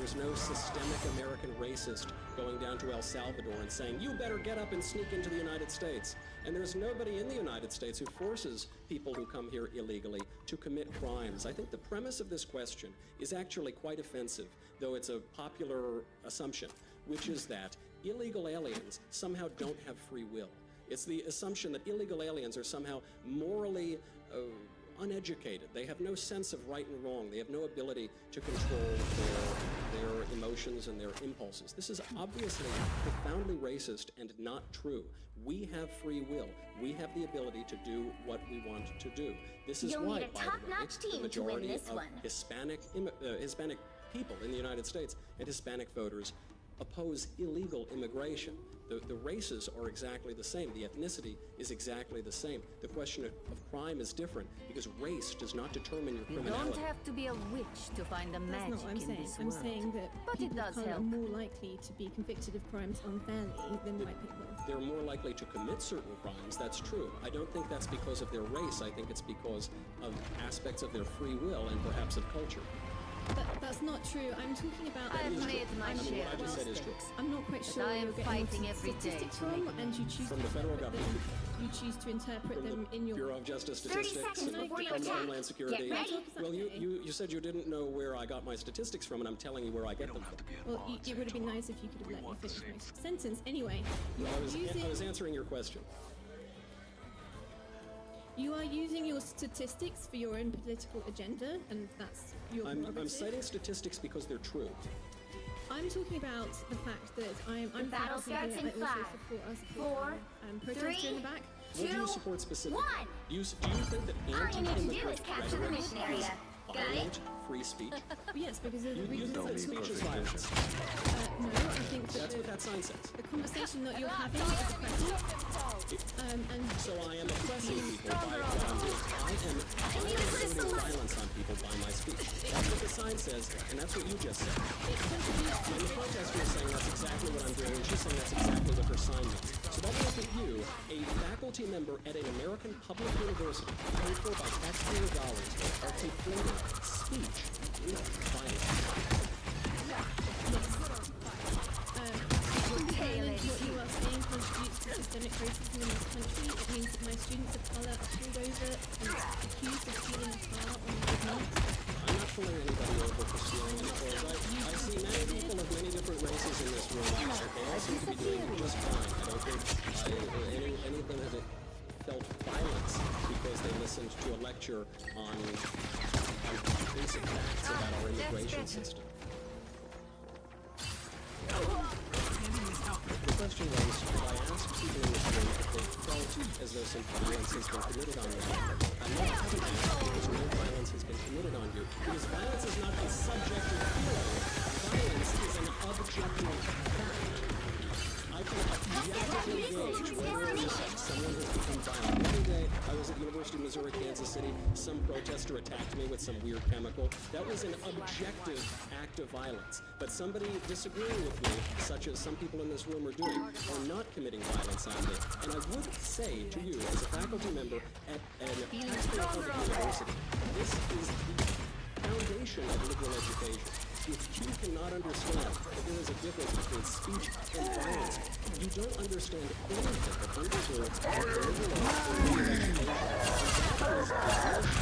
There's no systemic American racist going down to El Salvador and saying, you better get up and sneak into the United States. And there's nobody in the United States who forces people who come here illegally to commit crimes. I think the premise of this question is actually quite offensive, though it's a popular assumption, which is that illegal aliens somehow don't have free will. It's the assumption that illegal aliens are somehow morally uneducated. They have no sense of right and wrong. They have no ability to control their emotions and their impulses. This is obviously profoundly racist and not true. We have free will. We have the ability to do what we want to do. This is why, by the way, the majority of Hispanic people in the United States and Hispanic voters oppose illegal immigration. The races are exactly the same. The ethnicity is exactly the same. The question of crime is different because race does not determine your criminality. You don't have to be a witch to find the magic That's not what I'm saying. this I'm world. saying that But people it does of colour help. are more likely to be convicted of crimes unfairly than white people. They're more likely to commit certain crimes, that's true. I don't think that's because of their race. I think it's because of aspects of their free will and perhaps of culture. That's not true. I'm talking about... I've made my I mean, share what I of just said is true. mistakes. I'm not quite sure I where am you're getting fighting the every day statistics to make from, it and you choose From to the federal interpret government. them. You choose to interpret From them the in your... Bureau of Justice 30 Statistics, seconds before you from attack. Homeland Security. Get ready. Well, you said you didn't know where I got my statistics from, and I'm telling you where I get them from. Well, it would have been nice if you could have let me finish my sentence. Anyway, you I are was using... answering your question. You are using your statistics for your own political agenda, and that's your I'm prerogative. citing statistics because they're true. I'm talking about the fact that I'm battle faculty here. starts in I also 5, support us. 4, protester in the back. What do you 2, support specifically? 1. Do you think that All you need to do anti-immigrant is capture the rhetoric mission is area. Got it? violent free speech? Yes, because of the You reasons think that that speech is violence? no, I think that That's what that sign says. the conversation that you're having is oppressive. And So I am oppressing people by what I'm doing. I am exerting violence on people by my speech. That's what the sign says, and that's what you just said. it contributes to And the protester is saying that's exactly what I'm doing, and she's saying that's exactly what her sign means. So that means that you, a faculty member at an American public university, paid for by taxpayer dollars, are conflating speech with violence. What you are saying contributes to systemic racism in this country. It means that my students of colour are pulled over and accused of stealing a car on a good night. I'm not pulling anybody over for stealing any clothes. I see many people of many different races in this room. They all seem to be doing just fine. I don't think any of them have felt violence because they listened to a lecture on basic facts about our immigration system. The question was, if I asked people in this room if they felt as though some violence has been committed on them, I'm not having asked because no violence has been committed on you. Because violence is not a subjective feeling. Violence is an objective fact. I can objectively gauge whether or not someone has become violent. The other day, I was at the University of Missouri, Kansas City. Some protester attacked me with some weird chemical. That was an objective act of violence. But somebody disagreeing with me, such as some people in this room are doing, are not committing violence on me. And I would say to you, as a faculty member at an taxpayer public university, this is the foundation of liberal education. If you cannot understand that there is a difference between speech and violence, you don't understand anything that undergirds our liberal education. And that is a real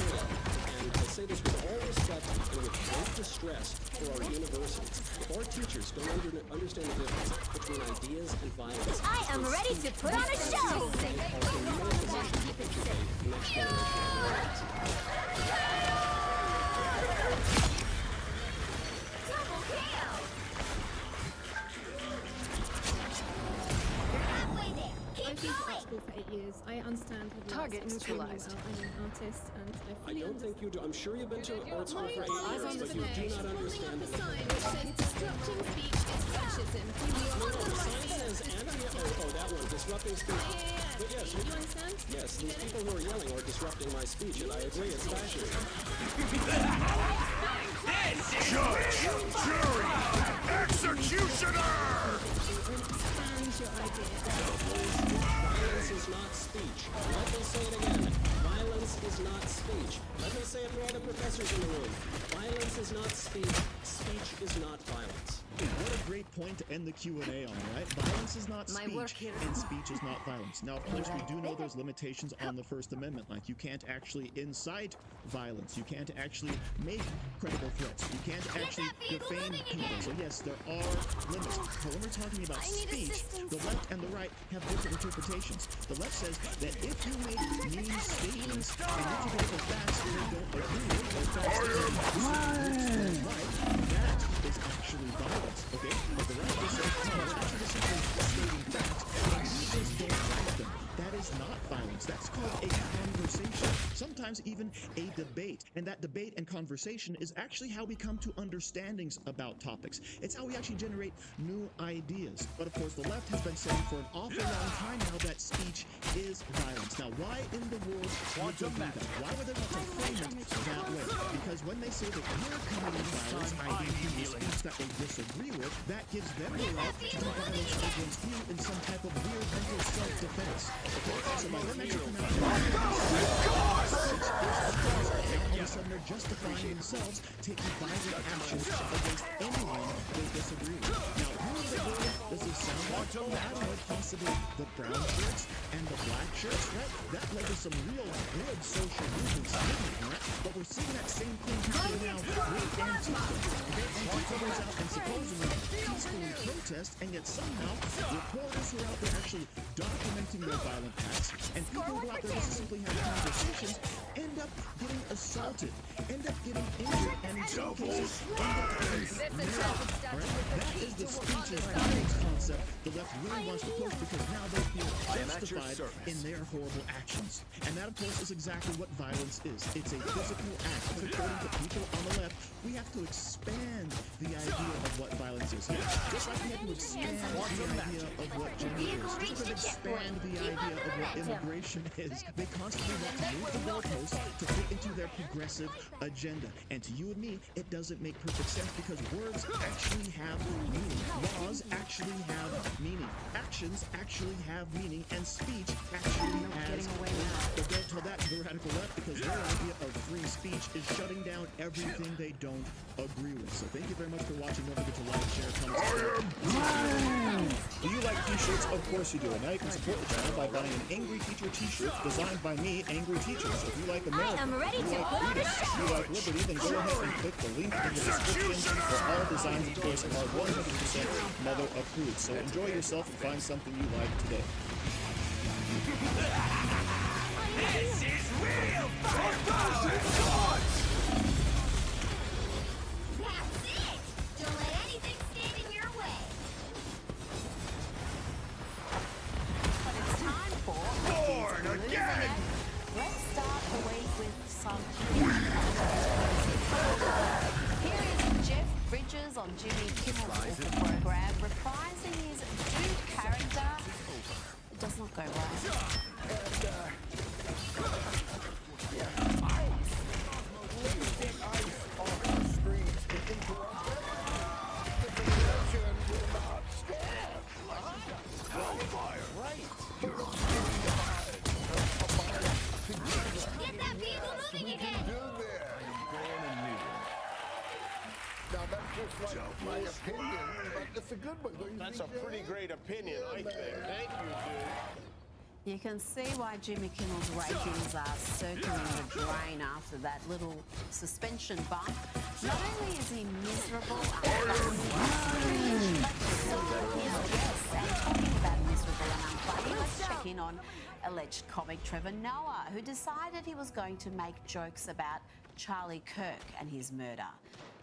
shame. And I say this with all respect and with great distress for our universities. If our teachers don't understand the difference between ideas and violence, I am ready to put on a show! Double kill! You're halfway there. I've Keep been at going! school for 8 years. I understand how Target neutralized. Well. I'm an artist, and I I fully don't think you do. I'm sure you've been to art school for 8 My years, but you do not understand the the sign which says disrupting speech is fascism. The sign says that one, disrupting speech. But yes, Do you understand? yes, these people who are yelling are disrupting my speech, and I agree, it's fascism. Judge, jury, executioner! Understand your idea. Violence is not speech. Let me say it again. Violence is not speech. Let me say it for all the professors in the room. Violence is not speech. Speech is not violence. What a great point to end the Q&A on, right? Violence is not My work speech, here and speech is not violence. Now, of course, we do know there's limitations on the First Amendment. Like, you can't actually incite violence. You can't actually make credible threats. You can't actually defame people. So, yes, there are limits. But when we're talking about speech, the left and the right have different interpretations. The left says that if you make mean statements and introduce facts that they don't agree with, or facts that they disagree with, that is actually violence, okay? But the right is saying, no, it's actually just simply stating facts, and you just don't like them. That is not violence. That's called a conversation, sometimes even a debate. And that debate and conversation is actually how we come to understandings about topics. It's how we actually generate new ideas. But of course, the left has been saying for an awful long time now that speech is violence. Now, why in the world would they do that? Why would they want to frame it that way? Because when they say that we're committing violence, i.e. speech that they disagree with, that gives them the right to do violence against you in some type of weird mental self-defense. Okay? So by them actually coming out all of a sudden they're justifying themselves taking violent actions against anyone they disagree with. Now, who in the world does this sound like? Oh, I don't know, possibly the brown shirts and the black shirts, right? That led to some real good social movements, right? But we're seeing that same thing happening now with Antifa. Okay? Antifa goes out and supposedly peacefully protest, and yet somehow reporters who are out there actually documenting their violent acts, and people who go out there just to simply have conversations end up getting assaulted, end up getting injured, and in some cases end up getting murdered. Right? That is the speech and violence concept the left really wants to push, because now they feel justified in their horrible actions. And that, of course, is exactly what violence is. It's a physical act. But according to people on the left, we have to expand the idea of what violence is. Just like we have to expand the idea of what gender is. Just like expand the idea of what immigration is. They constantly want to move the goalposts to fit into their progressive agenda. And to you and me, it doesn't make perfect sense, because words actually have meaning. Laws actually have meaning. Actions actually have meaning. And speech actually has meaning. But don't tell that to the radical left, because their idea of free speech is shutting down everything they don't agree with. So thank you very much for watching. Don't forget to like, share, comment. Do you like t-shirts? Of course you do. And now you can support the channel by buying an Angry Teacher t-shirt designed by me, Angry Teacher. So if you like America, I am ready to put on a show. you like liberty, then go ahead and click the link in the description. For all designs, of course, are 100% mother approved. So enjoy yourself and find something you like today. This is real fire! That's it! Don't let anything stand in your way. But it's time for Born again! Let's start the week with some. Here is Jeff Bridges on Jimmy Kimmel's Author program, reprising his dude character. It does not go well. Get that vehicle moving again! Now that's just like my opinion, but it's a good one. Don't you That's a think, pretty Jay? great opinion, I think. Thank you, dude. You can see why Jimmy Kimmel's ratings are circling the drain after that little suspension bump. Not only is he miserable and unfunny, but so is Jess. And talking about miserable and unfunny, let's check in on alleged comic Trevor Noah, who decided he was going to make jokes about Charlie Kirk and his murder.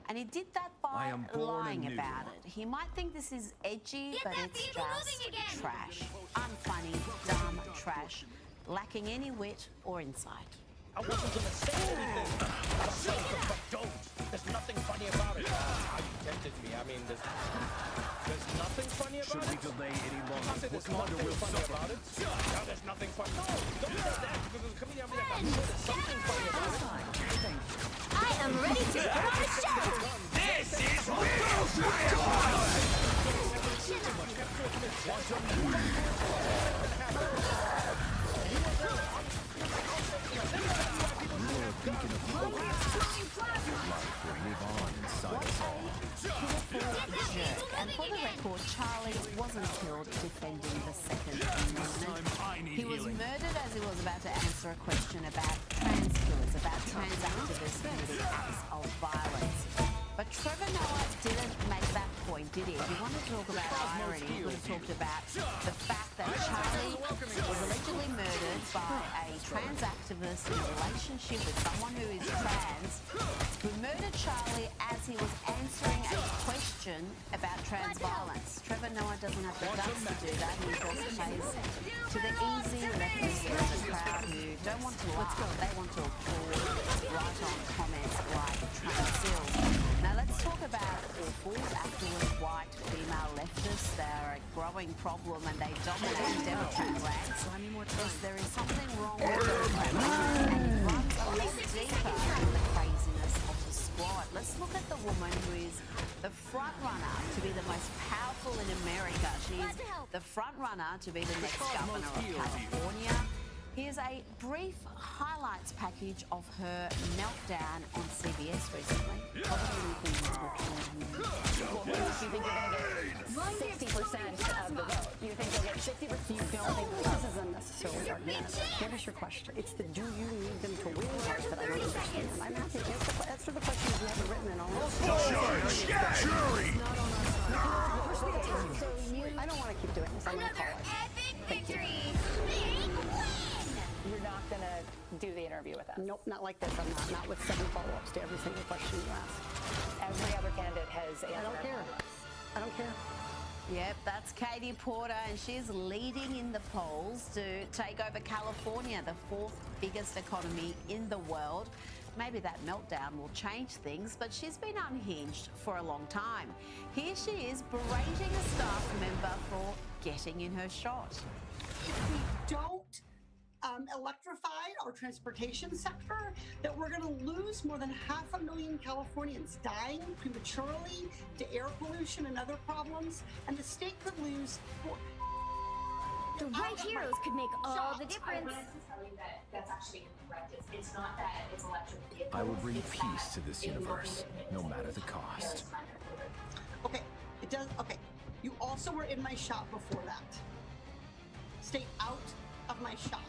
And he did that by lying about it. He might think this is edgy, but it's just trash. Unfunny, dumb trash, lacking any wit or insight. I wasn't gonna say anything. But don't. There's nothing funny about it. You tempted me. I mean, there's nothing funny about it. Should we delay any longer? There's nothing funny about it. No, there's nothing funny. No, don't say that, because it's coming down like I'm sure there's something funny about it. I am ready to put on a show! This is real fire! Your life will live on inside us all. And for the record, Charlie wasn't killed defending the Second Amendment. He was murdered as he was about to answer a question about trans killers, about trans activists committing acts of violence. But Trevor Noah didn't make that point, did he? If you want to talk about irony, he would have talked about the fact that Charlie was allegedly murdered by a trans activist in a relationship with someone who is trans, who murdered Charlie as he was answering a question about trans violence. Trevor Noah doesn't have the guts to do that. He just plays to the easy leftists in the crowd who don't want to laugh. They want to applaud, write on comments like trans sills. Now let's talk about awful, affluent, white, female leftists. They're a growing problem and they dominate Democrat ranks. Yes, there is something wrong with Democrat ranks and it runs a lot deeper than the craziness of the squad. Let's look at the woman who is the front runner to be the most powerful in America. She is the front runner to be the next governor of California. Here's a brief highlights package of her meltdown on CBS recently. Well, what do you think you're going to get? 60% of the vote. You think you'll get 60%? You don't think this is unnecessarily argumentative. What is your question? It's the do you need them to win part that I don't understand. I'm happy to answer the questions you haven't written in all this. Jury! So I don't want to keep doing this. I'm going to call it. Epic victory! You're not going to do the interview with us? Nope, not like this. I'm not. Not with 7 follow-ups to every single question you ask. Every other candidate has answered. I don't care. I don't care. Yep, that's Katie Porter, and she's leading in the polls to take over California, the 4th biggest economy in the world. Maybe that meltdown will change things, but she's been unhinged for a long time. Here she is berating a staff member for getting in her shot. If we don't electrify our transportation sector, that we're going to lose more than 500,000 Californians dying prematurely to air pollution and other problems, and the state could lose. The right heroes could make all the difference. I wanted to tell you that that's actually incorrect. It's not that it's electric vehicles. I will bring peace to this universe, no matter the cost. Okay, it does. Okay, you also were in my shop before that. Stay out of my shop.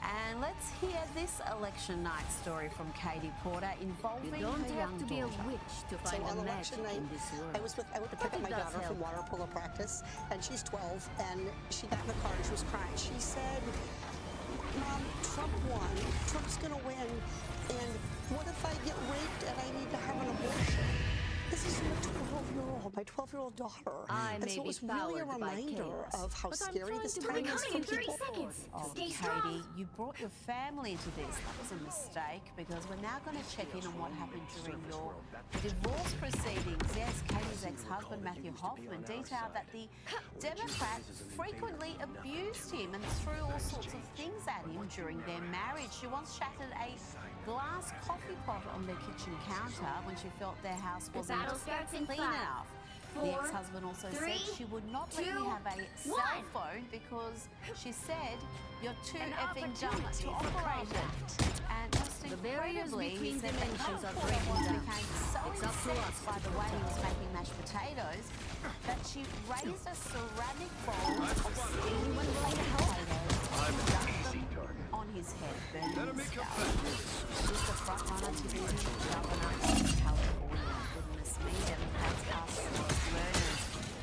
And let's hear this election night story from Katie Porter involving You don't her have young to be a daughter. went to So find on a election magic night, in this world. I went to pick up my It does daughter from help. water polo practice, and she's 12, and she got in the car and she was crying. She said, Mom, Trump won. Trump's gonna win. And what if I get raped and I need to have an abortion? This is my 12-year-old daughter. I And may so it be was really a powered by reminder chaos, of how but I'm scary trying this to time bring is us for in 30 people. seconds. Oh, Stay Katie, strong. you brought your family into this. That was a mistake because we're now going to check in on what happened during your divorce proceedings. Yes, Katie's ex-husband, Matthew Hoffman, detailed that the Democrat frequently abused him and threw all sorts of things at him during their marriage. She once shattered a glass coffee pot on their kitchen counter when she felt their house wasn't battle starts in clean 5, enough. The 4, ex-husband also 3, said she would not let me 2, have a cell 1. phone because she said you're too An effing dumb opportunity to for operate it. combat. And most The barriers incredibly, he between said that dimensions are California breaking down. became so It's up to us incensed by to the way he was protect. making mashed potatoes that she raised a ceramic bowl of steaming potatoes on his head, burning his scalp. She's the front runner to be governor of California. Goodness me, Democrats are slow learners.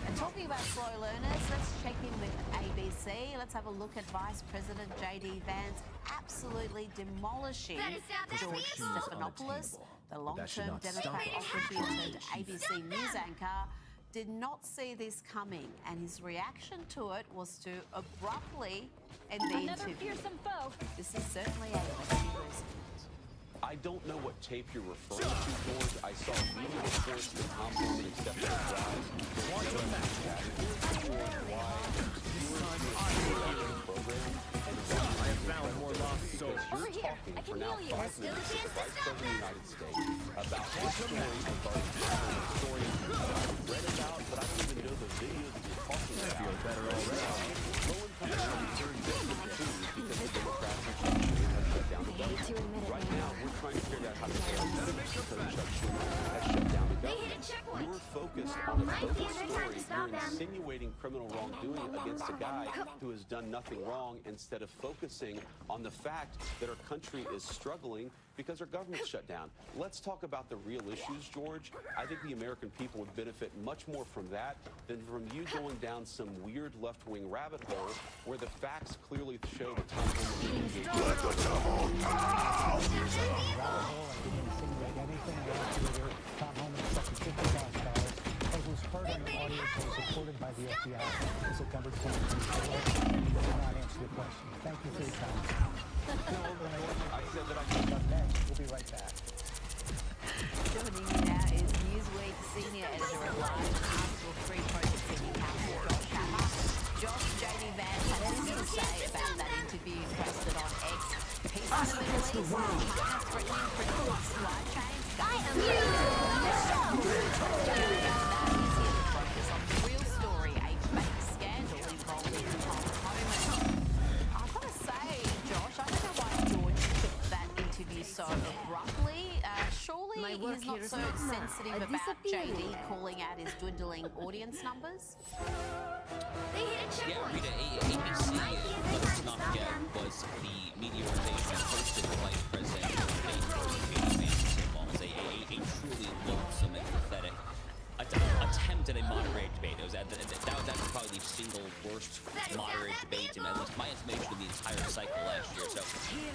And talking about slow learners, let's check in with ABC. Let's have a look at Vice President J.D. Vance absolutely demolishing Better stop that George vehicle. Stephanopoulos, the That should long-term not Democrat stop operative turned ABC News anchor, did not see this coming, and his reaction to it was to abruptly end the Another interview. fearsome foe. This is certainly a lefty response. I don't know what tape you're referring to, George. I saw media reports that Tom Bowman accepted a prize. Want to match that? George, why? Program. I have found more lost souls. Over here. I can heal you. There's still a chance to stop the them. United States about this story regarding historians I've read about, but I don't even know the video that you're talking about. Feel better already. Low information is very difficult to prove because the Democrats and Chuck Schumer have shut down the government. Right now, we're trying to figure out how to get our because Chuck Schumer has shut down the They hit government. a checkpoint. We're focused on a Both the story, you're insinuating criminal wrongdoing against a guy who has done nothing wrong instead of focusing on the fact that our country is struggling because our government's shut down. Let's talk about the real issues, George. I think the American people would benefit much more from that than from you going down some weird left-wing rabbit hole where the facts clearly show the Tom Holman is Let the devil out! Tom Holman accepted $50,000. It was heard on the audio that was recorded by the FBI in September 2024. He did not answer your question. Thank you for your time. I said that I could. Up next, we'll be right back. Joining me now is Newsweek senior editor at large, Article 3 Project Senior Counsel Josh Hammer. Josh, JD Vance had something to say about that interview posted on X. Peace in the Middle East, China threatening critical supply chains. I am here to focus on the real story, a fake scandal involving Tom Holman. I've got to say, Josh, I don't know why George took that interview so abruptly. Surely he's not so sensitive about JD calling out his dwindling audience numbers? Yeah, Rita, ABC, let's not forget, was the media organization that hosted the Vice President debate for JD Vance's involvement. A truly loathsome and pathetic attempt at a moderated debate. That was probably the single worst moderated debate in at least my estimation of the entire cycle last year. So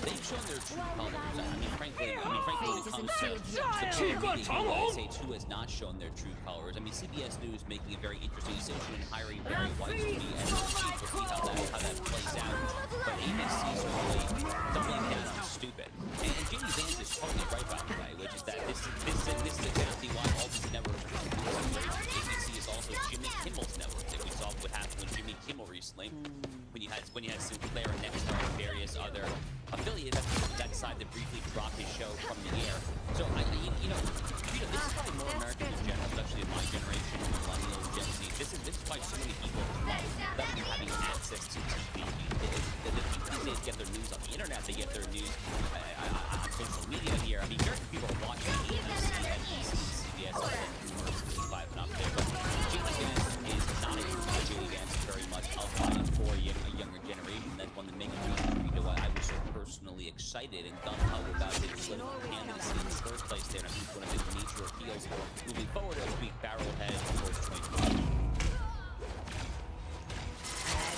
they've shown their true colors. I mean, frankly, when it comes to the media, USA 2 has not shown their true colors. I mean, CBS News making a very interesting decision in hiring Barry Weiss to be editor-in-chief. We'll see how that plays out. But ABC is really doubling down on stupid. And Jamie Vance is totally right, by the way, which is that this is exactly why all these networks are ABC is also Jimmy Kimmel's network. That we saw what happened with Jimmy Kimmel recently, when you had Sinclair and Nexstar and various other affiliates that decided to briefly drop his show from the air. So Rita, this is probably more American in general, especially in my generation, millennials, Gen Z. This is why so many people love having access to TV. The people these days get their news on the internet. They get their news on social media here. I mean, very few people are watching ABC, NBC, CBS, all that live and up there. But JD Vance is not a JD Vance very much outlined for a younger generation. That's one of the main reasons why I was so personally excited and gung-ho about his political candidacy in the first place there. And I think one of his major appeals moving forward as we barrel ahead towards 2020.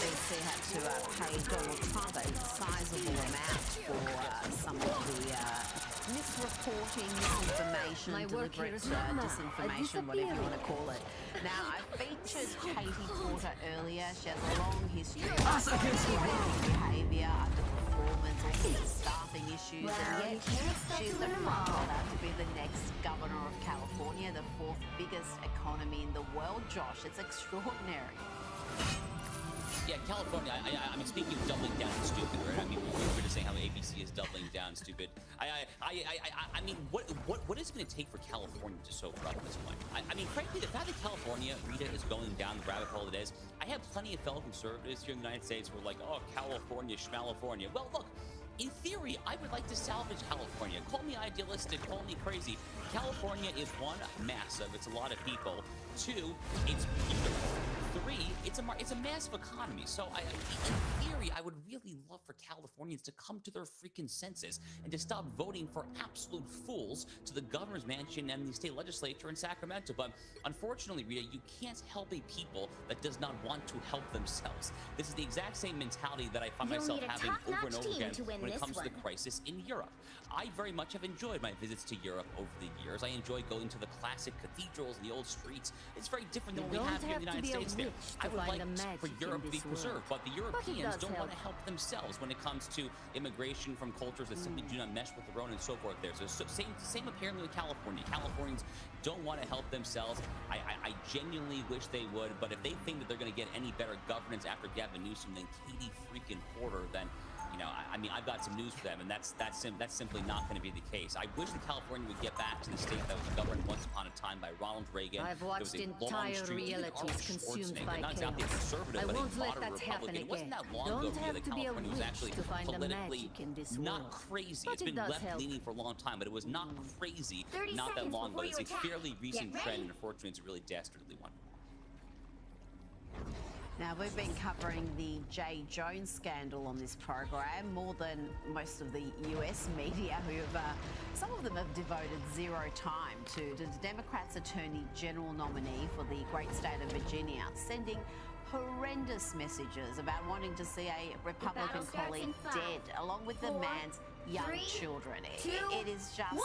ABC had to pay Donald Trump a sizable amount for some of the misreporting, misinformation, deliberate disinformation, whatever you want to call it. Now, I featured Katie Porter earlier. She has a long history of behaviour, underperformance, all sorts of staffing issues, and yet she's the front runner to be the next governor of California, the fourth biggest economy in the world, Josh. It's extraordinary. Yeah, California, I mean, speaking of doubling down on stupid, right? I mean, we're just saying how ABC is doubling down stupid. I mean, what is it going to take for California to sober up at this point? I mean, frankly, the fact that California, Rita, is going down the rabbit hole it is, I have plenty of fellow conservatives here in the United States who are like, oh, California, schmalifornia. Well, look, in theory, I would like to salvage California. Call me idealistic, call me crazy. California is one, massive, it's a lot of people. Two, it's beautiful. Three, it's a massive economy. So in theory, I would really love for Californians to come to their freaking senses and to stop voting for absolute fools to the governor's mansion and the state legislature in Sacramento. But unfortunately, Rita, you can't help a people that does not want to help themselves. This is the exact same mentality that I find myself having over and over again when it comes to the crisis in Europe. I very much have enjoyed my visits to Europe over the years. I enjoy going to the classic cathedrals and the old streets. It's very different than what we have here in the United States there. I would like for Europe to be preserved, but the Europeans don't want to help themselves when it comes to immigration from cultures that simply do not mesh with their own and so forth there. So same apparently with California. Californians don't want to help themselves. I genuinely wish they would, but if they think that they're going to get any better governance after Gavin Newsom than Katie freaking Porter, then I mean, I've got some news for them, and that's simply not going to be the case. I wish that California would get back to the state that was governed once upon a time by Ronald Reagan. I've watched entire realities consumed by chaos. I won't let that happen again. It wasn't that long ago that California was actually politically not crazy. It's been left-leaning for a long time, but it was not crazy not that long ago. It's a fairly recent trend, and unfortunately, it's a really dastardly one. Now, we've been covering the Jay Jones scandal on this program more than most of the US media, some of them have devoted zero time to the Democrats' Attorney General nominee for the great state of Virginia, sending horrendous messages about wanting to see a Republican colleague dead, along with the man's young children. It is just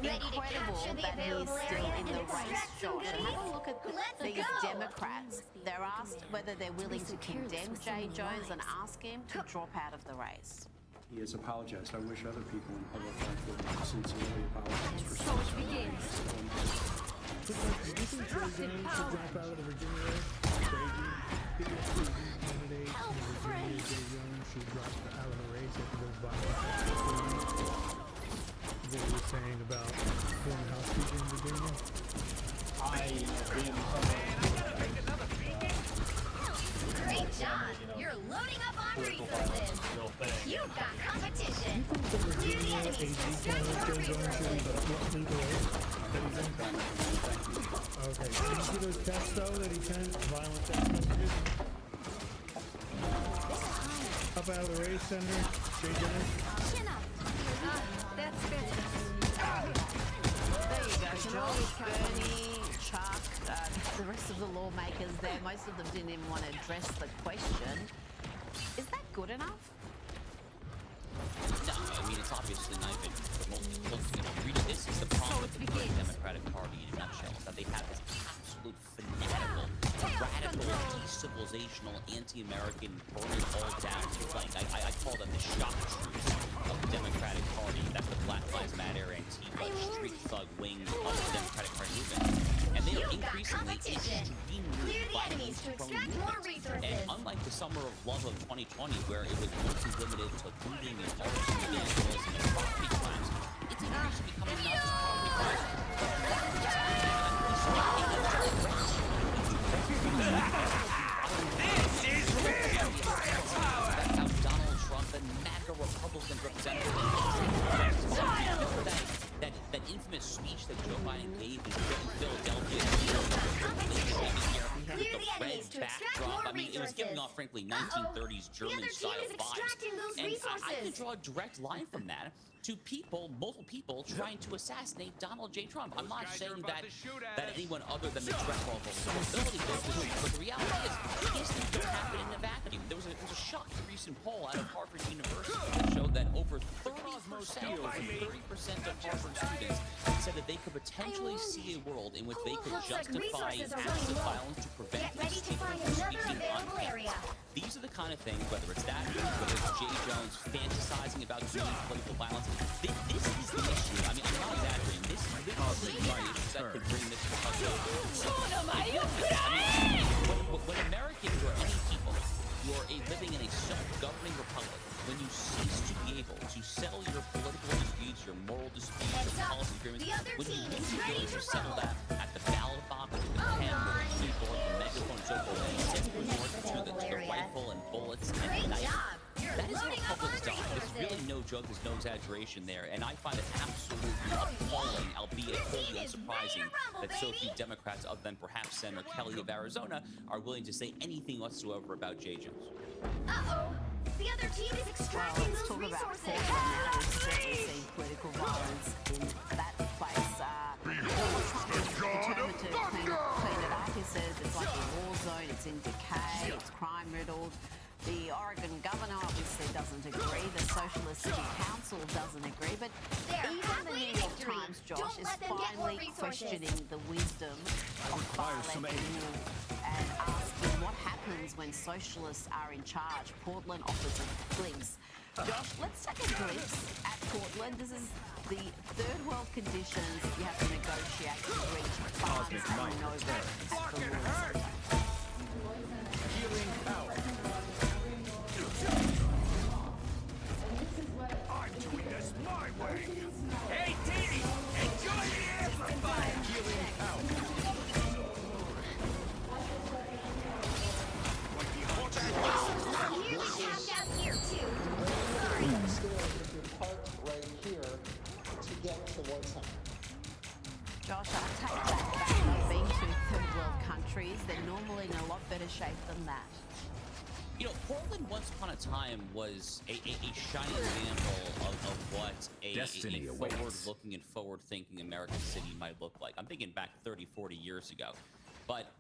incredible that he is still in the race, Josh. And have a look at these Democrats. They're asked whether they're willing to condemn Jay Jones and ask him to drop out of the race. He has apologized. I wish other people in public life would sincerely apologize for So it begins. Do you think Jay Jones should drop out of the Virginia race? Crazy. Biggest candidate in Virginia, Jay Jones should drop out of the race after those violence. What were you saying about doing housekeeping in Virginia? Great job! You're loading up on resources! You've got competition! Do the enemies to extract more resources! Okay, did you see those texts though that he sent? Violent text messages? Up out of the race, Senator Jay Jones? Chin up! That's good. There you go, Josh, Bernie, Chuck, the rest of the lawmakers there. Most of them didn't even want to address the question. Is that good enough? No, I mean, it's obviously not even remotely. This is the problem with the Democratic Party in a nutshell, is that they have this absolute fanatical, radical, decivilizational, anti-American, burn it all down flank. I call them the shock troops of the Democratic Party. That's the Black Lives Matter, Antifa, street thug wing of the Democratic Party movement. And they are increasingly extremely violent, prone, and unlike the summer of love of 2020, where it was mostly limited to looting and arson, vandalism, and property crimes, it's increasingly becoming not just property crimes, This is real firepower! That's how Donald Trump and MAGA Republican representatives that infamous speech that Joe Biden gave in Philadelphia, with the red backdrop. I mean, it was giving off, frankly, 1930s German style vibes. And I can draw a direct line from that to people, multiple people, trying to assassinate Donald J. Trump. I'm not saying that anyone other than the direct responsibility does this, but the reality is, these things don't happen in a vacuum. There was a shocking recent poll out of Harvard University that showed that over 30% of Harvard students said that they could potentially see a world in which they could justify acts of violence to prevent these people from speaking on campus. These are the kind of things, whether it's that, whether it's Jay Jones fantasizing about doing political violence, this is the issue. I mean, I'm not exaggerating. This is literally my issues that could bring this to when Americans or any people who are living in a self-governing republic, when you cease to be able to settle your political disputes, your moral disputes, your policy agreements, when you lose the ability to settle that at the ballot box, with the pen, or the keyboard, the megaphone, and so forth, and instead resort to the rifle and bullets and knife, that is how republics die. There's really no joke, there's no exaggeration there, and I find it absolutely appalling, albeit wholly unsurprising, that so few Democrats, other than perhaps Senator Kelly of Arizona, are willing to say anything whatsoever about Jay Jones. Uh-oh! The other team is extracting those resources! We've certainly seen political violence in that place. Determined to clean it up. He says it's like a war zone, it's in decay, it's crime-riddled. The Oregon governor obviously doesn't agree. The Socialist City Council doesn't agree. But even the New York Times, Josh, is finally questioning the wisdom of far-left rule and asking what happens when socialists are in charge. Portland offers a glimpse. Josh, let's take a glimpse at Portland. This is the third world conditions you have to negotiate to reach Barnes and Noble at the Lord's. Healing power. I'm doing this my way. Hey, Dee, enjoy the amplifier. Healing power. Nearly tapped out here, too. If you're parked right here to get to the World Center. Josh, I take that back. I've been to third world countries countries, they're normally in a lot better shape than that. You know, Portland once upon a time was a shining example of what a forward-looking and forward-thinking American city might look like. I'm thinking back 30, 40 years ago. But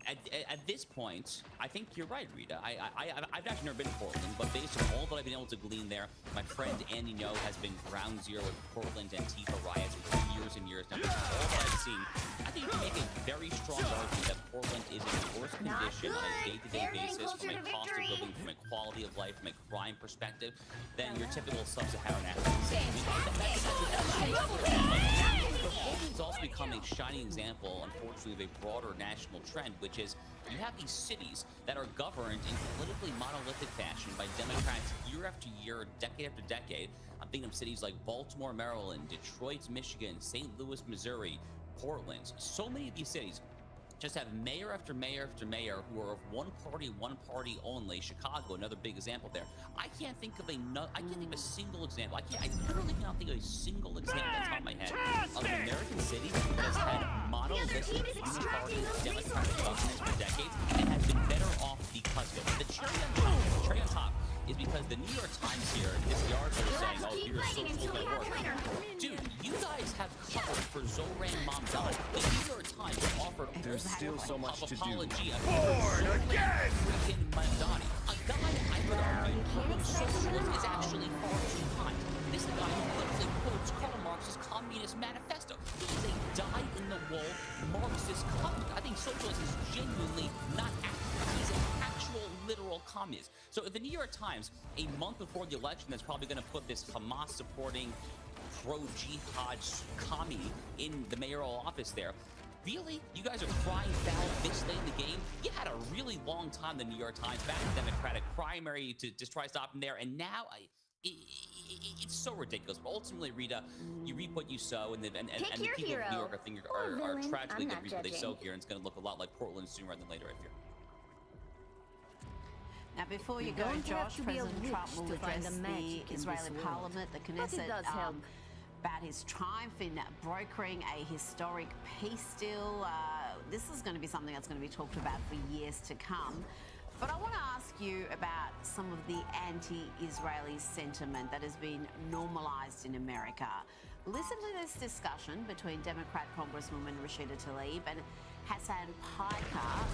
at this point, I think you're right, Rita. I've actually never been to Portland, but based on all that I've been able to glean there, my friend Andy No has been ground zero with Portland Antifa riots for years and years now. All that I've seen, I think you can make a very strong argument that Portland is in worse condition on a day-to-day basis from a cost of living, from a quality of life, from a crime perspective than your typical sub-Saharan African city. But Portland's also become a shining example, unfortunately, of a broader national trend, which is you have these cities that are governed in politically monolithic fashion by Democrats year after year, decade after decade. I'm thinking of cities like Baltimore, Maryland, Detroit, Michigan, St. Louis, Missouri, Portland. So many of these cities just have mayor after mayor after mayor who are of one party only. Chicago, another big example there. I can't think of a single example. I literally cannot think of a single example on top of my head of an American city that has had monolithic unitary Democratic governments for decades and has been better off because of it. The cherry on top is because the New York Times here, this article is saying, oh, you're social network. Dude, you guys have covered for Zoran Mamdani. The New York Times offered There's still so much to do. Apology of again! Freaking Mamdani. A guy I would argue socialism is actually far too kind. This is a guy who literally quotes Karl Marx's Communist Manifesto. He is a dyed-in-the-wool Marxist communist. I think socialism is genuinely not accurate. He's an actual literal communist. So if the New York Times, a month before the election, is probably going to put this Hamas-supporting pro-jihad commie in the mayoral office there, really? You guys are crying foul this late in the game? You had a really long time, the New York Times, back in the Democratic primary to just try to stop him there, and now it's so ridiculous. But ultimately, Rita, you reap what you sow, and the people of New York, I think, are tragically going to reap what they sow here, and it's going to look a lot like Portland sooner rather than later, I fear. Now, before you go, Josh, President Trump will address the Israeli parliament, the Knesset, about his triumph in brokering a historic peace deal. This is going to be something that's going to be talked about for years to come. But I want to ask you about some of the anti-Israeli sentiment that has been normalized in America. Listen to this discussion between Democrat Congresswoman Rashida Tlaib and Hassan Piker.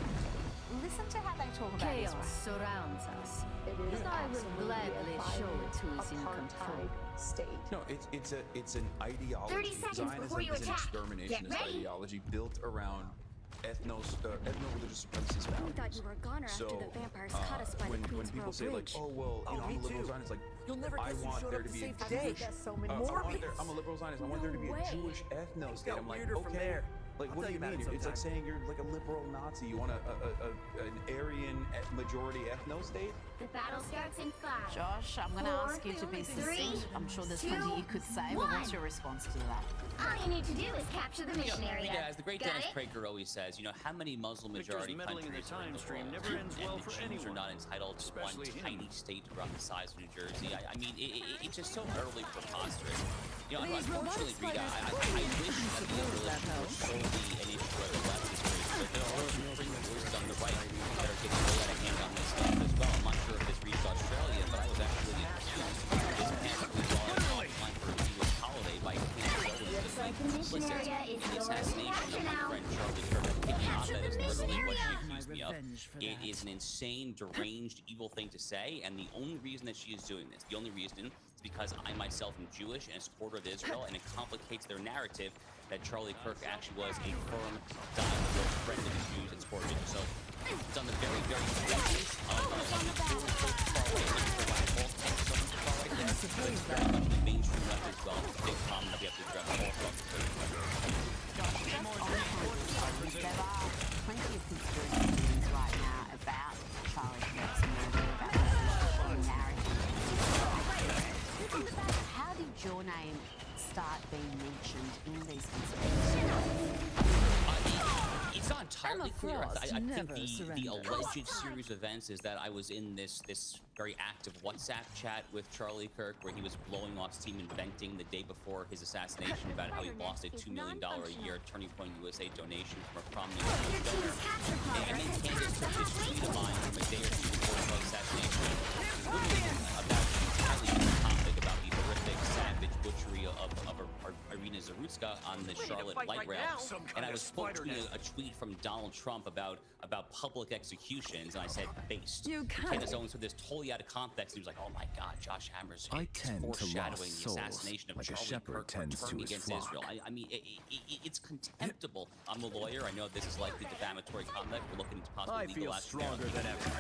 Listen to how they talk about Chaos Israel. surrounds us. And I will gladly show it to who's in control. State. No, it's an ideology. 30 seconds Zionism before you is an attack. exterminationist ideology built around ethno-religious supremacist values. We thought you were a goner after the vampires caught us by when the people Queensboro say like, Bridge. oh well, you know, I'm a liberal Zionist, like You'll never I guess who want showed there up to to be a save the day. Jewish. So many I'm a liberal Zionist. I want there to be a Jewish ethno state. I'm like, weirder from okay. there. Like, I'll what tell do you you about mean? it It's like sometime. saying you're like a liberal Nazi. You want an Aryan majority ethno state? The battle starts in 5. Josh, I'm going to ask you to be succinct. I'm sure there's plenty you could say, but what's your response to that? All you need to do is capture the mission area. Yeah, as the great Got Dennis it? Prager always says, you know, how many Muslim-majority meddling in the countries are in time the stream world, never ends well and for the Jews are anyone, not entitled to one especially him. tiny state around the size of New Jersey. I mean, it's just so utterly preposterous. You know, These unfortunately, robotic Rita, I spiders wish really that the abolition was solely an issue of the leftist race, but there are supreme voices on the right that are getting way out of hand on this stuff as well. I'm not sure if this reached Australia, but I was actually accused this past week while I was offline for a Jewish holiday by Mission area is the yours. assassination of my friend Charlie Kirk. Picking on that is literally what she accused me of. It is an insane, deranged, evil thing to say, and the only reason that she is doing this, the only reason, is because I myself am Jewish and a supporter of Israel, and it complicates their narrative that Charlie Kirk actually was a firm, dying friend of the Jews and supporter of Israel. So it's on the very, very fringes of the mainstream left as well. It's a big problem that we have to address all across the There are plenty of conspiracy theories right now about Charlie Kirk's murder, about the narrative. How did your name start being mentioned in these conspiracy theories? It's not entirely clear. I think the alleged series of events is that I was in this very active WhatsApp chat with Charlie Kirk, where he was blowing off steam and venting the day before his assassination about how he lost a $2 million a year Turning Point USA donation from a prominent donor. the Charlotte light rail, and I was quote tweeting a tweet from Donald Trump about public executions, and I said based. Candace Owens took this totally out of context. He was like, "Oh my God, Josh Hammer's foreshadowing the assassination of Charlie Kirk turning against Israel." I mean, it's contemptible. I'm a lawyer. I know this is likely defamatory conduct. We're looking into possible legal action. I feel stronger than ever.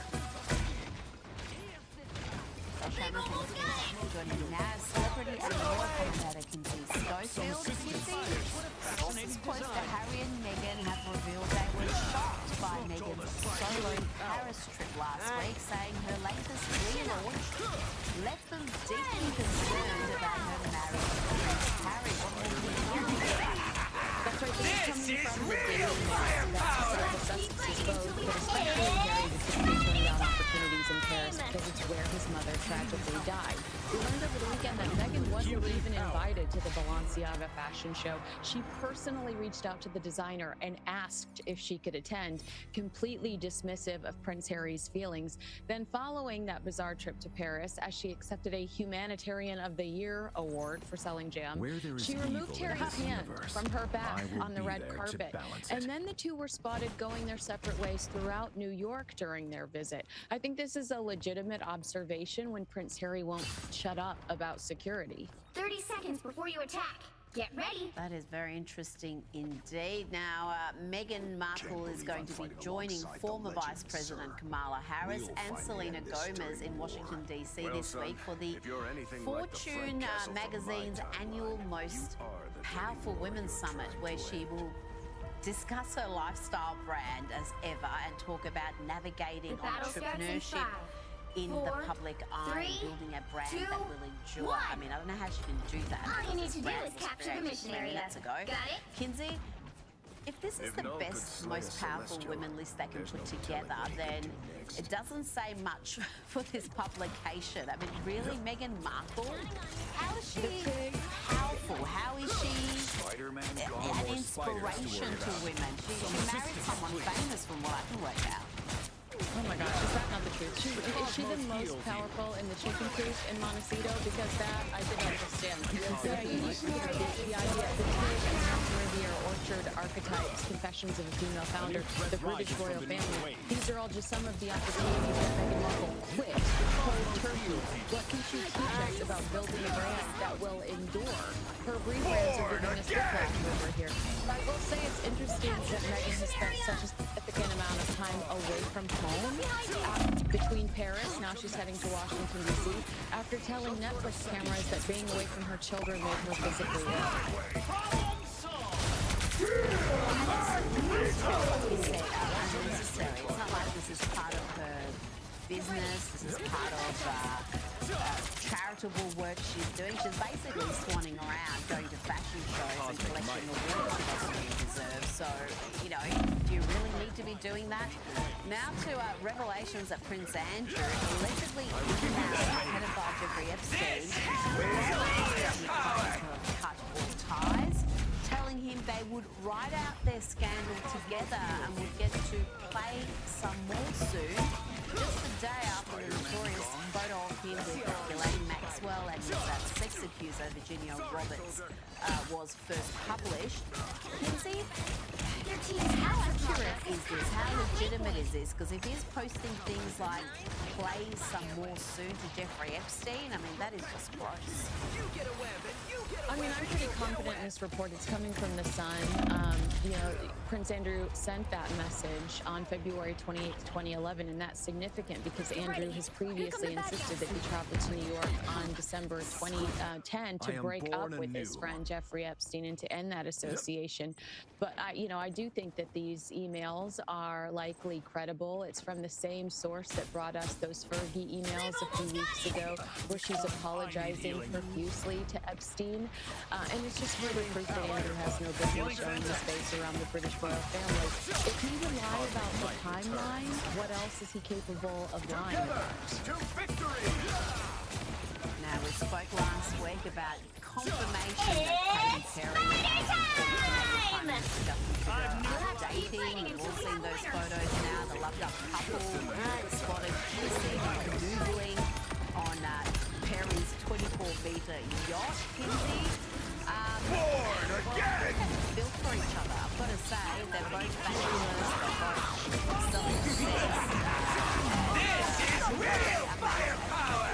Josh Hammer joining me now, celebrity and law commentator Kinsey Schofield. Sources close to Harry and Meghan have revealed they were shocked by Meghan's solo Paris trip last week, saying her latest relaunch left them deeply concerned about her marriage to Prince Harry. That's right, this is coming from the Daily Mail. That's the Sussex spoke, but especially Harry to turn down opportunities in Paris because it's where his mother tragically died. We learned over the weekend that Meghan wasn't even invited to the Balenciaga fashion show. She personally reached out to the designer and asked if she could attend, completely dismissive of Prince Harry's feelings. Then following that bizarre trip to Paris, as she accepted a Humanitarian of the Year award for selling jam, she removed Harry's hand from her back on the red carpet. And then the two were spotted going their separate ways throughout New York during their visit. I think this is a legitimate observation when Prince Harry won't shut up about security. 30 seconds before you attack. Get ready. That is very interesting indeed. Now, Meghan Markle is going to be joining former Vice President Kamala Harris and Selena Gomez in Washington, D.C. this week for the Fortune magazine's annual Most Powerful Women Summit, where she will discuss her lifestyle brand as ever and talk about navigating entrepreneurship in the public eye, building a brand that will endure. I mean, I don't know how she can do that. All you need to do is capture the mission area. Minutes ago. Got it? Kinsey, if this is the best, most powerful women list they can put together, then it doesn't say much for this publication. I mean, really, Meghan Markle? How is she powerful? How is she an inspiration to women? She married someone famous from what I can work out. Oh my gosh, is that not the truth? Is she the most powerful in the chicken coop in Montecito? Because that I didn't understand. The idea, the kid and Nancy Revere, Orchard Archetypes, Confessions of a Female Founder, the British Royal Family. These are all just some of the opportunities that Meghan Markle quit cold turkey. What can she teach us about building a brand that will endure? Her rebrands are giving us whiplash over here. I will say it's interesting that Meghan has spent such a significant amount of time away from home between Paris. Now she's heading to Washington, D.C. after telling Netflix cameras that being away from her children made her physically ill. It's not like this is part of her business. This is part of charitable work she's doing. She's basically swanning around, going to fashion shows and collecting awards she doesn't really deserve. So, you know, do you really need to be doing that? Now to revelations that Prince Andrew allegedly emailed pedophile Jeffrey Epstein, cut all ties, telling him they would ride out their scandal together and would get to play some more soon. Just the day after the notorious photo of him with Ghislaine Maxwell and his sex accuser Virginia Roberts was first published. Kinsey, how accurate is this? How legitimate is this? Because if he's posting things like play some more soon to Jeffrey Epstein, I mean, that is just gross. I mean, I'm pretty confident in this report. It's coming from The Sun. You know, Prince Andrew sent that message on February 28th, 2011, and that's significant because Andrew has previously insisted that he traveled to New York on December 2010 to break up with his friend Jeffrey Epstein and to end that association. But I do think that these emails are likely credible. It's from the same source that brought us those Fergie emails a few weeks ago, where she's apologizing profusely to Epstein. And it's just further proof that Andrew has no business showing his face around the British royal family. If he can lie about the timeline, what else is he capable of lying about? Now, we spoke last week about confirmation that Katy Perry dating. We've all seen those photos now. The loved up couple spotted kissing and doodling on Perry's 24-meter yacht. Kinsey, Born again! for each other. I've got to say, they're both fabulous, they're both self-obsessed. This is real firepower!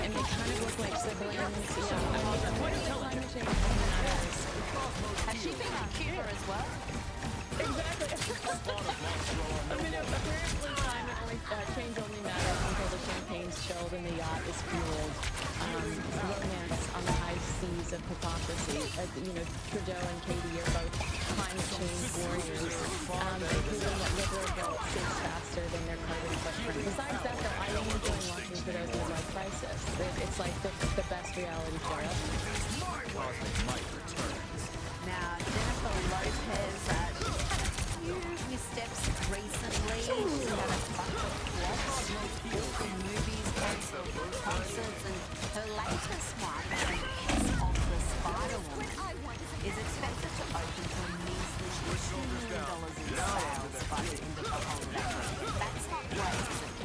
And they kind of look like siblings. Yeah, what is climate change only matters? Has she been cuter as well? Exactly. I mean, apparently change only matters until the champagne's chilled and the yacht is fueled. Romance on the high seas of hypocrisy. Trudeau and Katie are both climate change warriors, proving that liberal guilt sinks faster than their carbon footprint. Besides that, though, I am enjoying watching Trudeau's midlife crisis. It's like the best reality show ever. Now, Jennifer Lopez, she's had a few missteps recently. She's had a bunch of flops, awful movies, cancelled concerts, and her latest one, Kiss of the Spider-Woman, is expected to open for a measly $2 million in sales by the end of the holiday. That's not great, is it?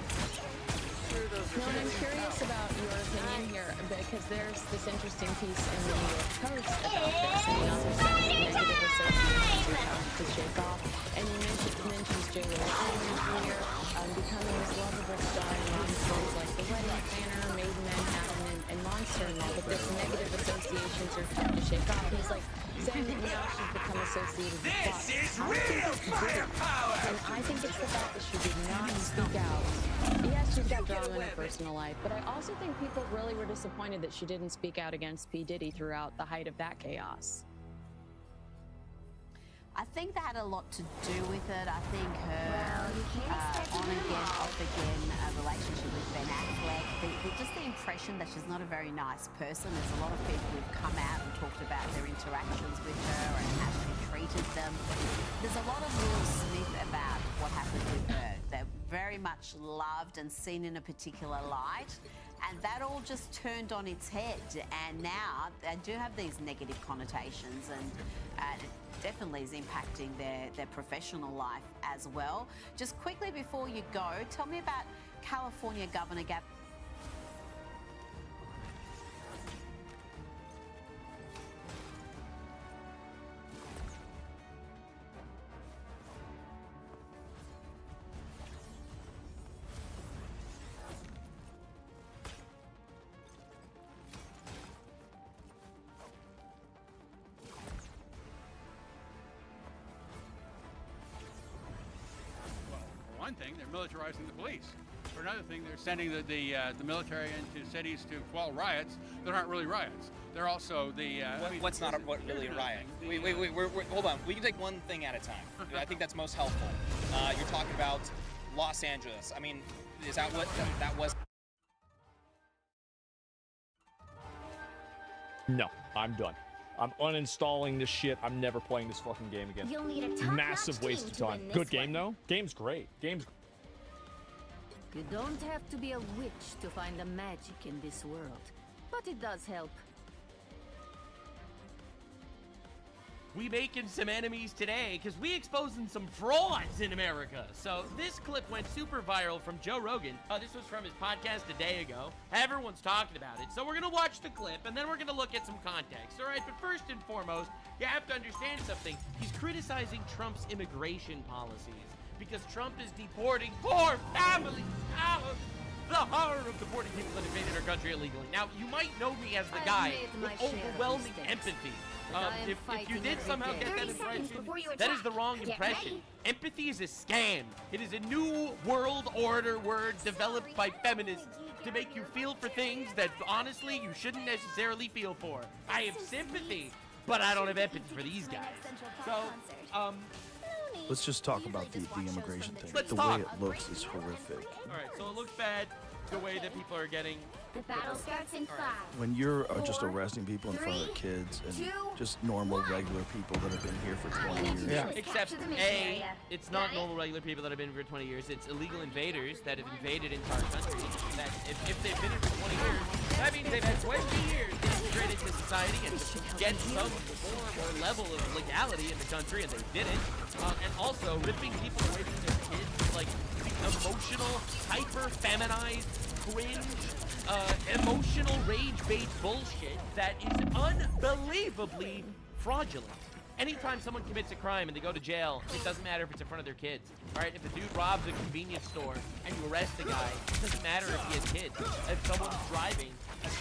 No, and I'm curious about your opinion here because there's this interesting piece in the New York Post about this, and the author says negative associations are tough to shake off. And you mentions J. Lo here becoming this lovable star in rom-coms like The Wedding Planner, Made in Manhattan, and Monster and all, but this negative associations are tough to shake off. He's like saying that now she's become associated with plots. This is real firepower! And I think it's the fact that she did not speak out. Yes, she's got drama in her personal life, but I also think people really were disappointed that she didn't speak out against P. Diddy throughout the height of that chaos. I think that had a lot to do with it. I think her on again, off again relationship with Ben Affleck, just the impression that she's not a very nice person. There's a lot of people who've come out and talked about their interactions with her and how she treated them. There's a lot of Will Smith about what happened with her. They're very much loved and seen in a particular light. And that all just turned on its head. And now they do have these negative connotations, and it definitely is impacting their professional life as well. Just quickly before you go, tell me about California Governor Gavin. One thing, they're militarizing the police. For another thing, they're sending the military into cities to quell riots that aren't really riots. They're also the... what's not really a riot? Wait, hold on. We can take one thing at a time. I think that's most helpful. You're talking about Los Angeles. I mean, is that what that was? No, I'm done. I'm uninstalling this shit. I'm never playing this fucking game again. You'll need a top-notch Massive waste of team to time. win Good this game, one. though. Game's great. Game's You don't have to be a witch to find the magic in this world, but it does help. We making some enemies today because we exposing some frauds in America. So this clip went super viral from Joe Rogan. This was from his podcast a day ago. Everyone's talking about it. So we're going to watch the clip and then we're going to look at some context. All right, but first and foremost, you have to understand something. He's criticizing Trump's immigration policies because Trump is deporting poor families out. The horror of deporting people that invaded our country illegally. Now, you might know me as the guy with overwhelming empathy. If you did somehow get that impression, that is the wrong impression. Empathy is a scam. It is a new world order word developed by feminists to make you feel for things that, honestly, you shouldn't necessarily feel for. I have sympathy, but I don't have empathy for these guys. So, let's just talk about the immigration thing. Let's the talk. way it looks is horrific. All right, so it looks bad the way that people are getting. The battle starts in 5. When you're just arresting people in front of kids and just normal, regular people that have been here for 20 years. Yeah. Except, A, it's not normal, regular people that have been here for 20 years. It's illegal invaders that have invaded into our country. That if they've been here for 20 years, that means they've had 20 years to integrate into society and get some form or level of legality in the country, and they didn't. And also, ripping people away from their kids, like emotional, hyper-feminized, cringe, emotional rage-bait bullshit that is unbelievably fraudulent. Anytime someone commits a crime and they go to jail, it doesn't matter if it's in front of their kids. All right, if a dude robs a convenience store and you arrest the guy, it doesn't matter if he has kids. If someone's driving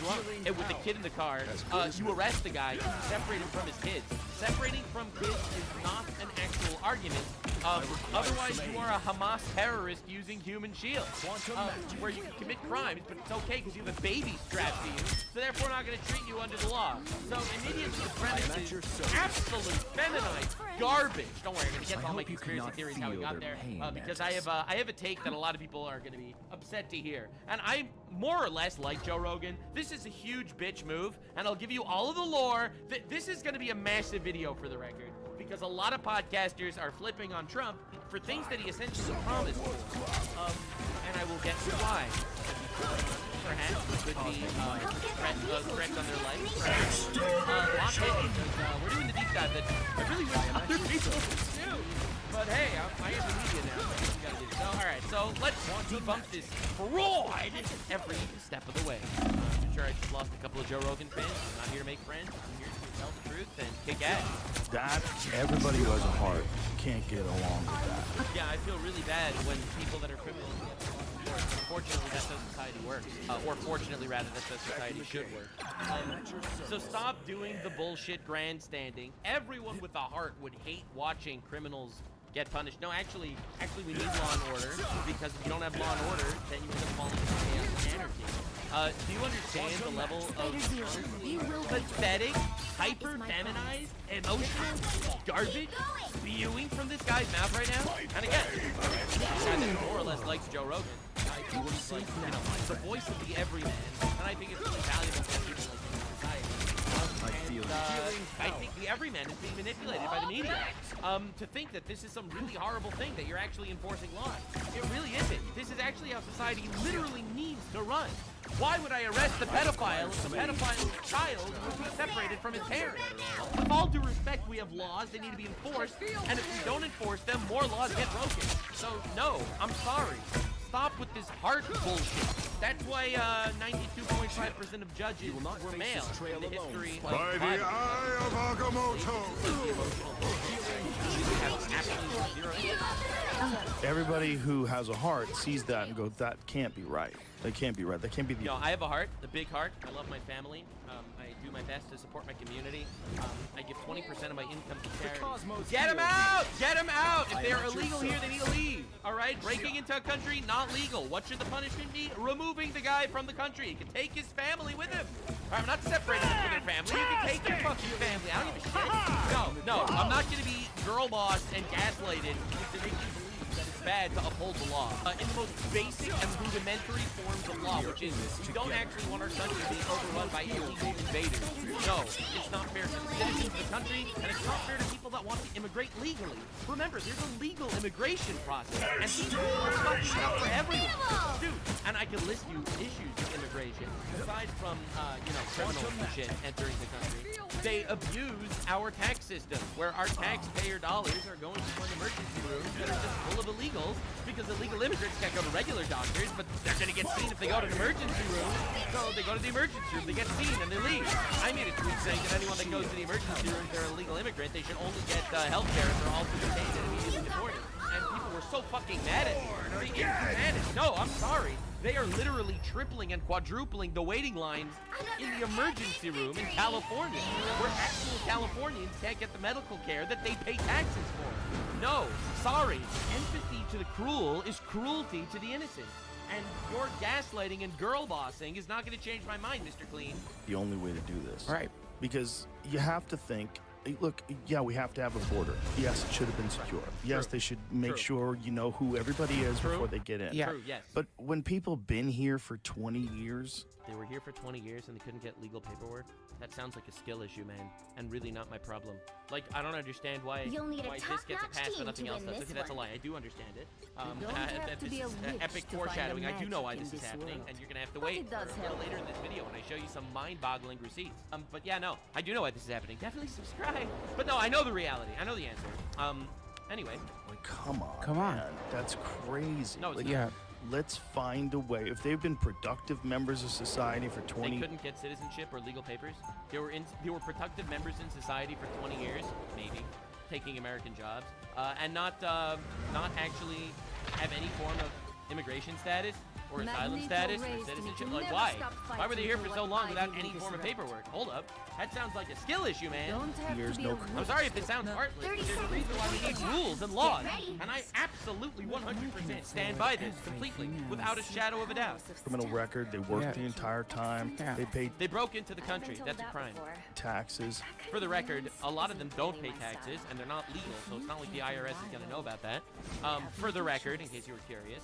drunk and with a kid in the car, you arrest the guy, separate him from his kids. Separating from kids is not an actual argument. Otherwise, you are a Hamas terrorist using human shields, where you can commit crimes, but it's okay because you have a baby strapped to you, so therefore not going to treat you under the law. So immediate supremacy is absolute feminized garbage. Don't worry, I'm going to get to all my conspiracy theories how we got there, because I have a take that a lot of people are going to be upset to hear. And I more or less like Joe Rogan. This is a huge bitch move, and I'll give you all of the lore. This is going to be a massive video for the record, because a lot of podcasters are flipping on Trump for things that he essentially promised. And I will get to why. Perhaps it could be correct on their life. Perhaps we're doing the deep dive that I really wish other people would do. But hey, I am the media now. So I guess we gotta do. So, all right, so let's debunk this fraud every step of the way. I'm sure I just lost a couple of Joe Rogan fans. I'm not here to make friends. I'm here to tell the truth and kick ass. That everybody who has a heart can't get along with that. Yeah, I feel really bad when people that are criminals get forced. Unfortunately, that's how society works. Or fortunately, rather, that's how society should work. So stop doing the bullshit grandstanding. Everyone with a heart would hate watching criminals get punished. No, actually, we need law and order, because if you don't have law and order, then you end up falling into chaos and anarchy. Do you understand the level of pathetic, hyper-feminized, emotional garbage spewing from this guy's mouth right now? And again, this guy that more or less likes Joe Rogan. He's like, the voice of the everyman, and I think it's really valuable for people like in society. I think the everyman is being manipulated by the media to think that this is some really horrible thing, that you're actually enforcing laws. It really isn't. This is actually how society literally needs to run. Why would I arrest the pedophile if the pedophile's child would be separated from his parents? With all due respect, we have laws, they need to be enforced, and if we don't enforce them, more laws get broken. So no, I'm sorry. Stop with this heart bullshit. That's why 92.5% of judges were male in the history of By the eye of Agamotto. Everybody who has a heart sees that and goes, that can't be right. That can't be right. That can't be the... No, I have a heart, a big heart. I love my family. I do my best to support my community. I give 20% of my income to charity. Get them out! Get them out! If they're illegal here, they need to leave. All right? Breaking into a country, not legal. What should the punishment be? Removing the guy from the country. He can take his family with him. All right, I'm not separating them from their family. You can take your fucking family. I don't give a shit. No, I'm not going to be girl bossed and gaslighted to make you believe that it's bad to uphold the law. In the most basic and rudimentary forms of law, which is we don't actually want our country being overrun by illegal invaders. No, it's not fair to the citizens of the country, and it's not fair to people that want to immigrate legally. Remember, there's a legal immigration process, and these people are fucking up for everyone. Dude, and I can list you issues with immigration, aside from, criminals and shit entering the country. They abuse our tax system, where our taxpayer dollars are going to fund emergency rooms that are just full of illegals, because illegal immigrants can't go to regular doctors, but they're going to get seen if they go to an emergency room. So they go to the emergency room, they get seen, and they leave. I made a tweet saying that anyone that goes to the emergency room, if they're an illegal immigrant, they should only get health care if they're also detained and immediately deported. And people were so fucking mad at me. The inhumanity. No, I'm sorry. They are literally tripling and quadrupling the waiting lines in the emergency room in California, where actual Californians can't get the medical care that they pay taxes for. No, sorry. Empathy to the cruel is cruelty to the innocent. And your gaslighting and girl bossing is not going to change my mind, Mr. Clean. The only way to do this. Right. Because you have to think, look, yeah, we have to have a border. Yes, it should have been secure. Yes, they should make sure you know who everybody is before they get in. Yeah. True, yes. But when people been here for 20 years... They were here for 20 years and they couldn't get legal paperwork? That sounds like a skill issue, man, and really not my problem. Like, I don't understand why this gets a pass but nothing else does. Okay, that's a lie. I do understand it. This is epic foreshadowing. I do know why this is happening, and you're gonna have to wait for a little later in this video when I show you some mind-boggling receipts. But yeah, no, I do know why this is happening. Definitely subscribe. But no, I know the reality. I know the answer. Anyway. Like, come on. Come on. Man. That's crazy. No, it's yeah. let's find a way. If they've been productive members of society for 20 They couldn't get citizenship or legal papers. They were productive members in society for 20 years, maybe, taking American jobs, and not actually have any form of immigration status or asylum status or citizenship. Like, why? Why were they here for so long without any form of paperwork? Hold up. That sounds like a skill issue, man. I'm sorry if it sounds heartless. There's a reason why we need rules and laws. And I absolutely 100% stand by this completely, without a shadow of a doubt. criminal record. They worked the entire time. They paid They broke into the country. That's a crime. taxes. For the record, a lot of them don't pay taxes, and they're not legal, so it's not like the IRS is going to know about that. For the record, in case you were curious,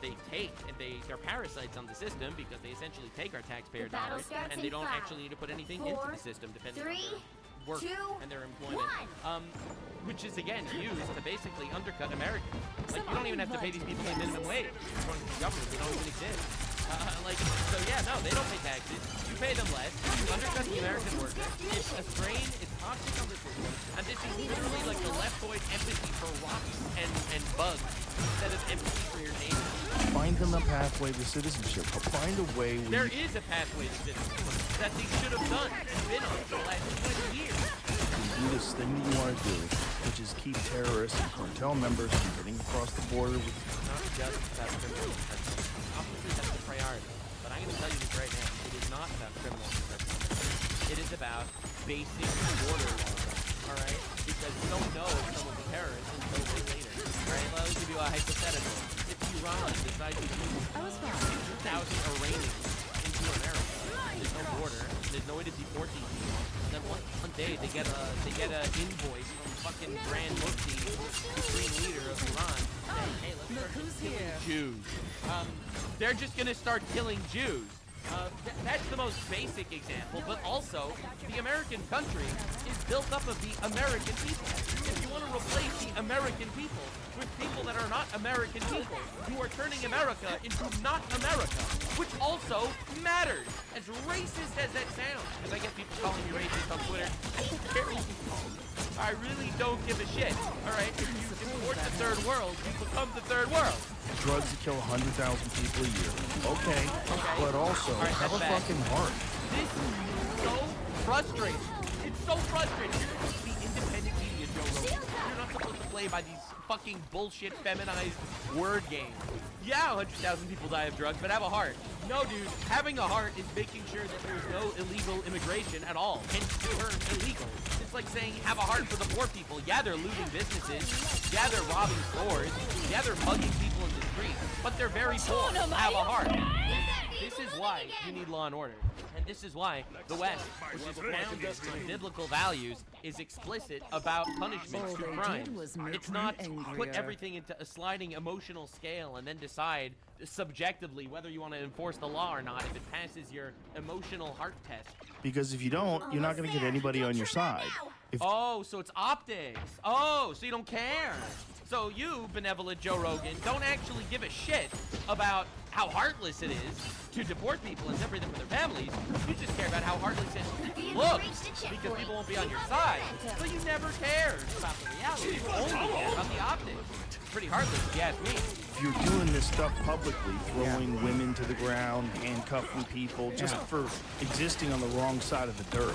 they're parasites on the system because they essentially take our taxpayer dollars, and they don't actually need to put anything into the system, depending on their work and their employment. Which is, again, used to basically undercut Americans. Like, you don't even have to pay these people a minimum wage. According to the government, they don't even exist. So yeah, no, they don't pay taxes. You pay them less. You undercut the American worker. It's a strain. It's toxic on the system. And this is literally like the leftoid empathy for rocks and bugs instead of empathy for your neighbor. Find them a pathway to citizenship. Find a way. There is a pathway to citizenship that they should have done and been on for the last 20 years. Do this thing that you want to do, which is keep terrorists and cartel members from getting across the border with. Not just about criminal enforcement. Obviously, that's the priority. But I'm going to tell you this right now. It is not about criminal enforcement. It is about basic border laws. All right? Because you don't know if someone's a terrorist until way later. All right? Let me give you a hypothetical. If Iran decides to move 2,000 Iranians into America, there's no border. There's no way to deport these people. And then one day they get a invoice from fucking Grand Mufti, supreme leader of Iran, saying, hey, let's start killing Jews. They're just gonna start killing Jews. That's the most basic example, but also the American country is built up of the American people. If you want to replace the American people with people that are not American people, you are turning America into not America, which also matters. As racist as that sounds, because I get people calling me racist on Twitter, I don't care what you call me. I really don't give a shit. All right, if you support the third world, you become the third world. Drugs that kill 100,000 people a year. Okay. But also, have a fucking heart. This is so frustrating. It's so frustrating. You're supposed to be independent media, Joe Rogan. You're not supposed to play by these fucking bullshit feminized word games. Yeah, 100,000 people die of drugs, but have a heart. No, dude. Having a heart is making sure that there's no illegal immigration at all. Hence the term illegal. It's like saying have a heart for the poor people. Yeah, they're looting businesses. Yeah, they're robbing stores. Yeah, they're mugging people in the street. But they're very poor. Have a heart. This is why you need law and order. And this is why the West, which is founded in biblical values, is explicit about punishments for crime. It's not put everything into a sliding emotional scale and then decide subjectively whether you want to enforce the law or not if it passes your emotional heart test. Because if you don't, you're not going to get anybody on your side. Oh, so it's optics. Oh, so you don't care. So you, benevolent Joe Rogan, don't actually give a shit about how heartless it is to deport people and separate them from their families. You just care about how heartless it looks because people won't be on your side. But you never cared about the reality. You only care about the optics. Pretty heartless, if you ask me. If you're doing this stuff publicly, throwing women to the ground, handcuffing people, just for existing on the wrong side of the dirt.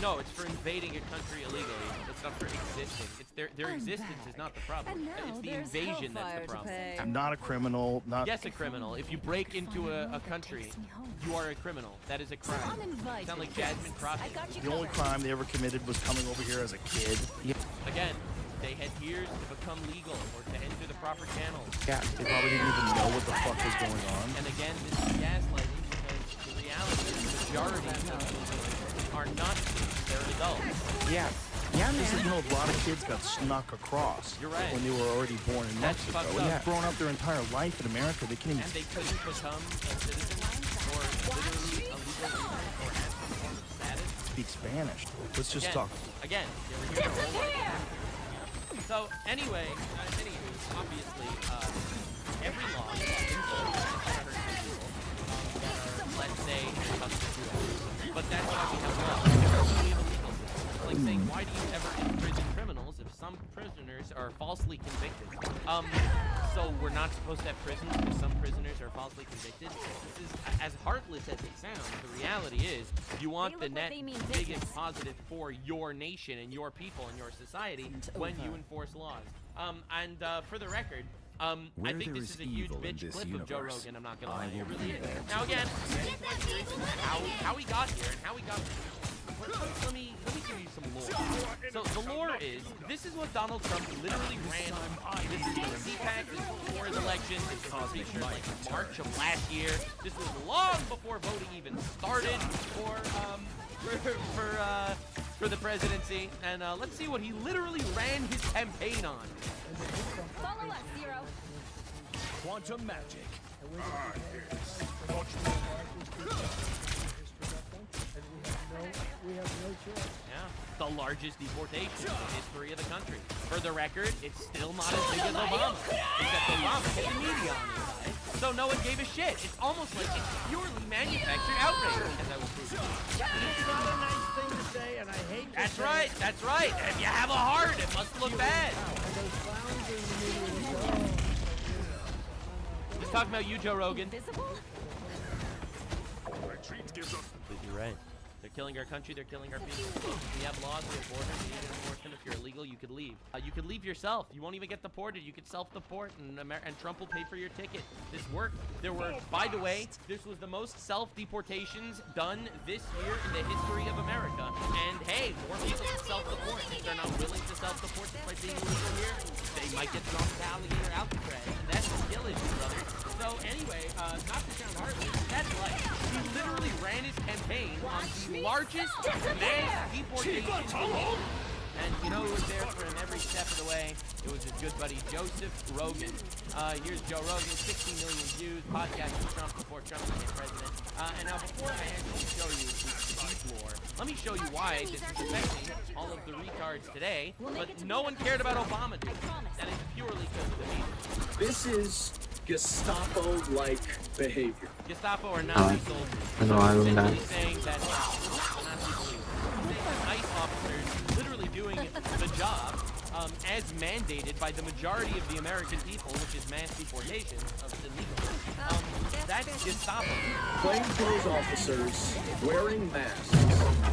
No, it's for invading a country illegally. It's not for existing. It's their existence is not the problem. It's the invasion that's the problem. I'm not a criminal. Yes, a criminal. If you break into a country, you are a criminal. That is a crime. Sound like Jasmine Crossing. The only crime they ever committed was coming over here as a kid. Again, they had years to become legal or to enter the proper channels. They probably didn't even know what the fuck was going on. And again, this is gaslighting because the reality is the majority of people are not kids. They're adults. You know, a lot of kids got snuck across when they were already born in Mexico. When they've grown up their entire life in America, they can't even... And they couldn't become a citizen or literally a legal or have some form of status. Speak Spanish. Let's just talk. Again, they were here their whole life. So, anyway, anywho, obviously, every law is let's say, but that's why we have laws. We have a legal system. Like saying, why do you ever imprison criminals if some prisoners are falsely convicted? so we're not supposed to have prisons because some prisoners are falsely convicted. This is as heartless as it sounds. The reality is you want the net biggest positive for your nation and your people and your society when you enforce laws. For the record, I think this is a huge bitch clip of Joe Rogan. I'm not gonna lie, it really is. Now again, how he got here and how he got here. Let me give you some lore. So the lore is, this is what Donald Trump literally ran. This is the CPAC, this was before his election. This was pictured like March of last year. This was long before voting even started for the presidency. And let's see what he literally ran his campaign on. Follow us, Zero. Quantum magic. We have no choice. Yeah, the largest deportation in the history of the country. For the record, it's still not as big as Obama. Except Obama hit the media on his side, so no one gave a shit. It's almost like it's purely manufactured outrage, as I will prove. It's not a nice thing to say, and I hate to That's right, that's right. If you have a heart, it must look bad. And those clowns in the media. He's talking about you, Joe Rogan. Completely right. They're killing our country, they're killing our people. We have laws, we have borders, we need to enforce them. If you're illegal, you could leave. You could leave yourself. You won't even get deported. You could self-deport, and Trump will pay for your ticket. This worked. There were, by the way, this was the most self-deportations done this year in the history of America. And hey, more people can self-deport. If they're not willing to self-deport by being illegal here, they might get thrown to alligator Alcatraz. And that's the skill issue, brother. So anyway, not to sound heartless, that's like, he literally ran his campaign on the largest mass deportation. And you know who was there for him every step of the way? It was his good buddy Joseph Rogan. Here's Joe Rogan, 60 million views, podcast with Trump before Trump became president. And now before I actually show you the deep lore, let me show you why this is affecting all of the retards today. But no one cared about Obama, dude. And it's purely because of the media. This is Gestapo-like behavior. Gestapo are Nazi soldiers. Essentially saying that Nazi police. ICE officers literally doing the job as mandated by the majority of the American people, which is mass deportation of illegals. That's Gestapo. Plainclothes officers wearing masks.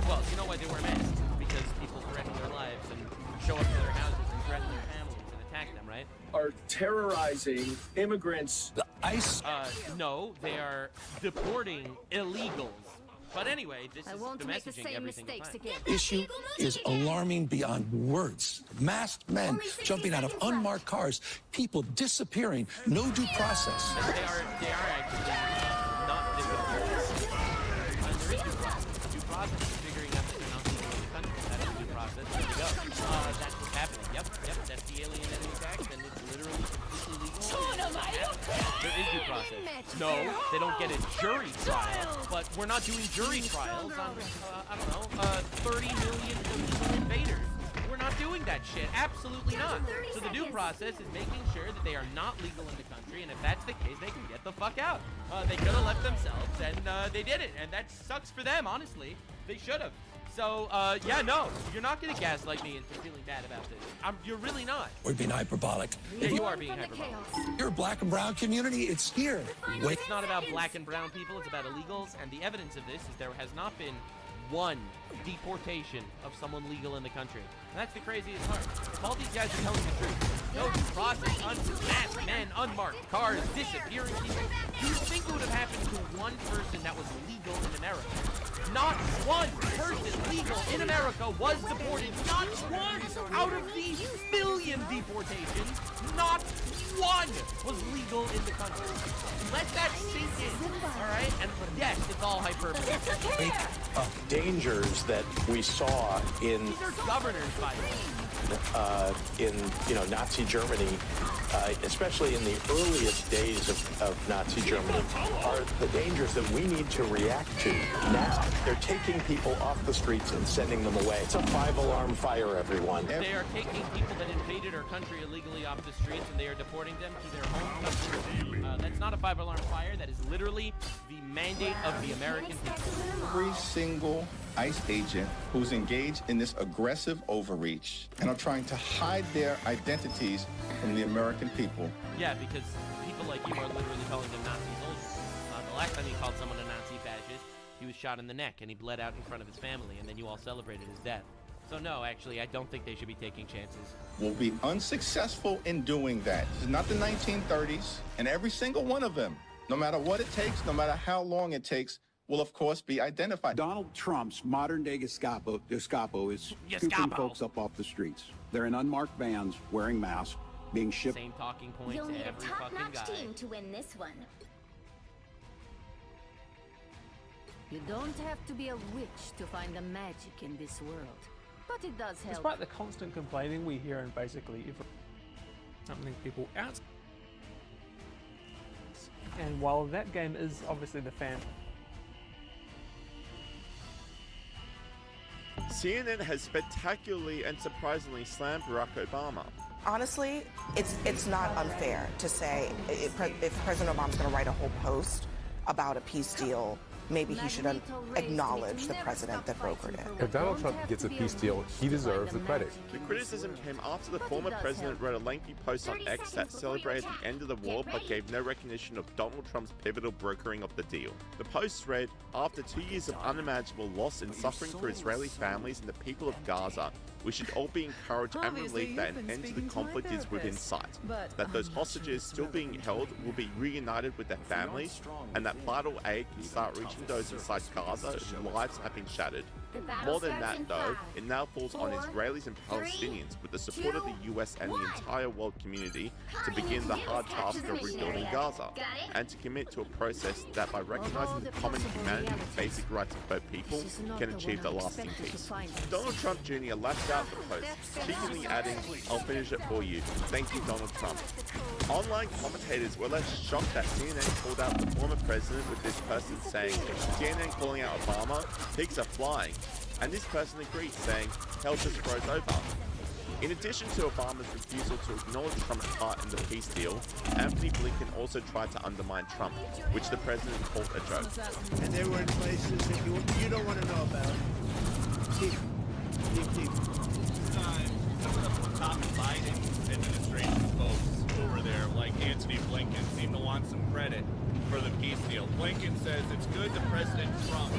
Well, you know why they wear masks? Because people threaten their lives and show up to their houses and threaten their families and attack them, right? Are terrorizing immigrants. The ICE? No, they are deporting illegals. But anyway, this is the messaging, everything fine. Issue is alarming beyond words. Masked men jumping out of unmarked cars, people disappearing, no due process. They are actually not disappearing. There is due process. Due process is figuring out that they're not legal in the country. That's the due process. There you go. That's what's happening. Yep, that's the alien enemy tax, and it's literally completely legal. There is due process. No, they don't get a jury trial, but we're not doing jury trials on, 30 million illegal invaders. We're not doing that shit. Absolutely not. So the due process is making sure that they are not legal in the country, and if that's the case, they can get the fuck out. They could have left themselves, and they didn't, and that sucks for them, honestly. They should have. So, yeah, no, you're not going to gaslight me into feeling bad about this. You're really not. We're being hyperbolic. Yeah, you are being hyperbolic. Your black and brown community, it's here. Wait. It's not about black and brown people, it's about illegals, and the evidence of this is there has not been one deportation of someone legal in the country. And that's the craziest part. If all these guys are telling the truth, no due process, unmasked men, unmarked cars, disappearing people, you would think it would have happened to one person that was legal in America. Not one person legal in America was deported. Not one out of the million deportations. Not one was legal in the country. Let that sink in, all right? And yes, it's all hyperbole. Dangers that we saw in these are governors, by the way. In Nazi Germany, especially in the earliest days of Nazi Germany, are the dangers that we need to react to now. They're taking people off the streets and sending them away. It's a 5-alarm fire, everyone. They are taking people that invaded our country illegally off the streets, and they are deporting them to their home country. That's not a 5-alarm fire. That is literally the mandate of the American people. Every single ICE agent who's engaged in this aggressive overreach, and are trying to hide their identities from the American people. Yeah, because people like you are literally calling them Nazi soldiers. The last time he called someone a Nazi fascist, he was shot in the neck and he bled out in front of his family, and then you all celebrated his death. So no, actually, I don't think they should be taking chances. Will be unsuccessful in doing that. This is not the 1930s, and every single one of them, no matter what it takes, no matter how long it takes, will of course be identified. Donald Trump's modern-day Gestapo is scooping folks up off the streets. They're in unmarked vans, wearing masks, being shipped. Same talking points You'll need a every fucking top-notch guy. team to win this one. You don't have to be a witch to find the magic in this world. But it does help. Despite the constant complaining we hear in basically every something people out. And while that game is obviously the fan. CNN has spectacularly and surprisingly slammed Barack Obama. Honestly, it's not unfair to say if President Obama's going to write a whole post about a peace deal, maybe he should acknowledge the president that brokered it. If Donald Trump gets a peace deal, he deserves the credit. The criticism came after the former president wrote a lengthy post on X that celebrated the end of the war but gave no recognition of Donald Trump's pivotal brokering of the deal. The post read, "After 2 years of unimaginable loss and suffering for Israeli families and the people of Gaza, we should all be encouraged and relieved that an end to the conflict is within sight, that those hostages still being held will be reunited with their families, and that vital aid can start reaching those inside Gaza whose lives have been shattered. More than that, though, it now falls on Israelis and Palestinians, with the support of the US and the entire world community, to begin the hard task of rebuilding Gaza, and to commit to a process that, by recognizing the common humanity and basic rights of both people, can achieve the lasting peace." Donald Trump Jr. lashed out the post, cheekily adding, "I'll finish it for you. Thank you, Donald Trump." Online commentators were less shocked that CNN called out the former president, with this person saying, "CNN calling out Obama, pigs are flying." And this person agreed, saying, "Hell just froze over." In addition to Obama's refusal to acknowledge Trump's part in the peace deal, Anthony Blinken also tried to undermine Trump, which the president called a joke. And they were in places that you don't want to know about. Keep. Some of the top Biden administration folks over there, like Anthony Blinken, seem to want some credit for the peace deal. Blinken says it's good that President Trump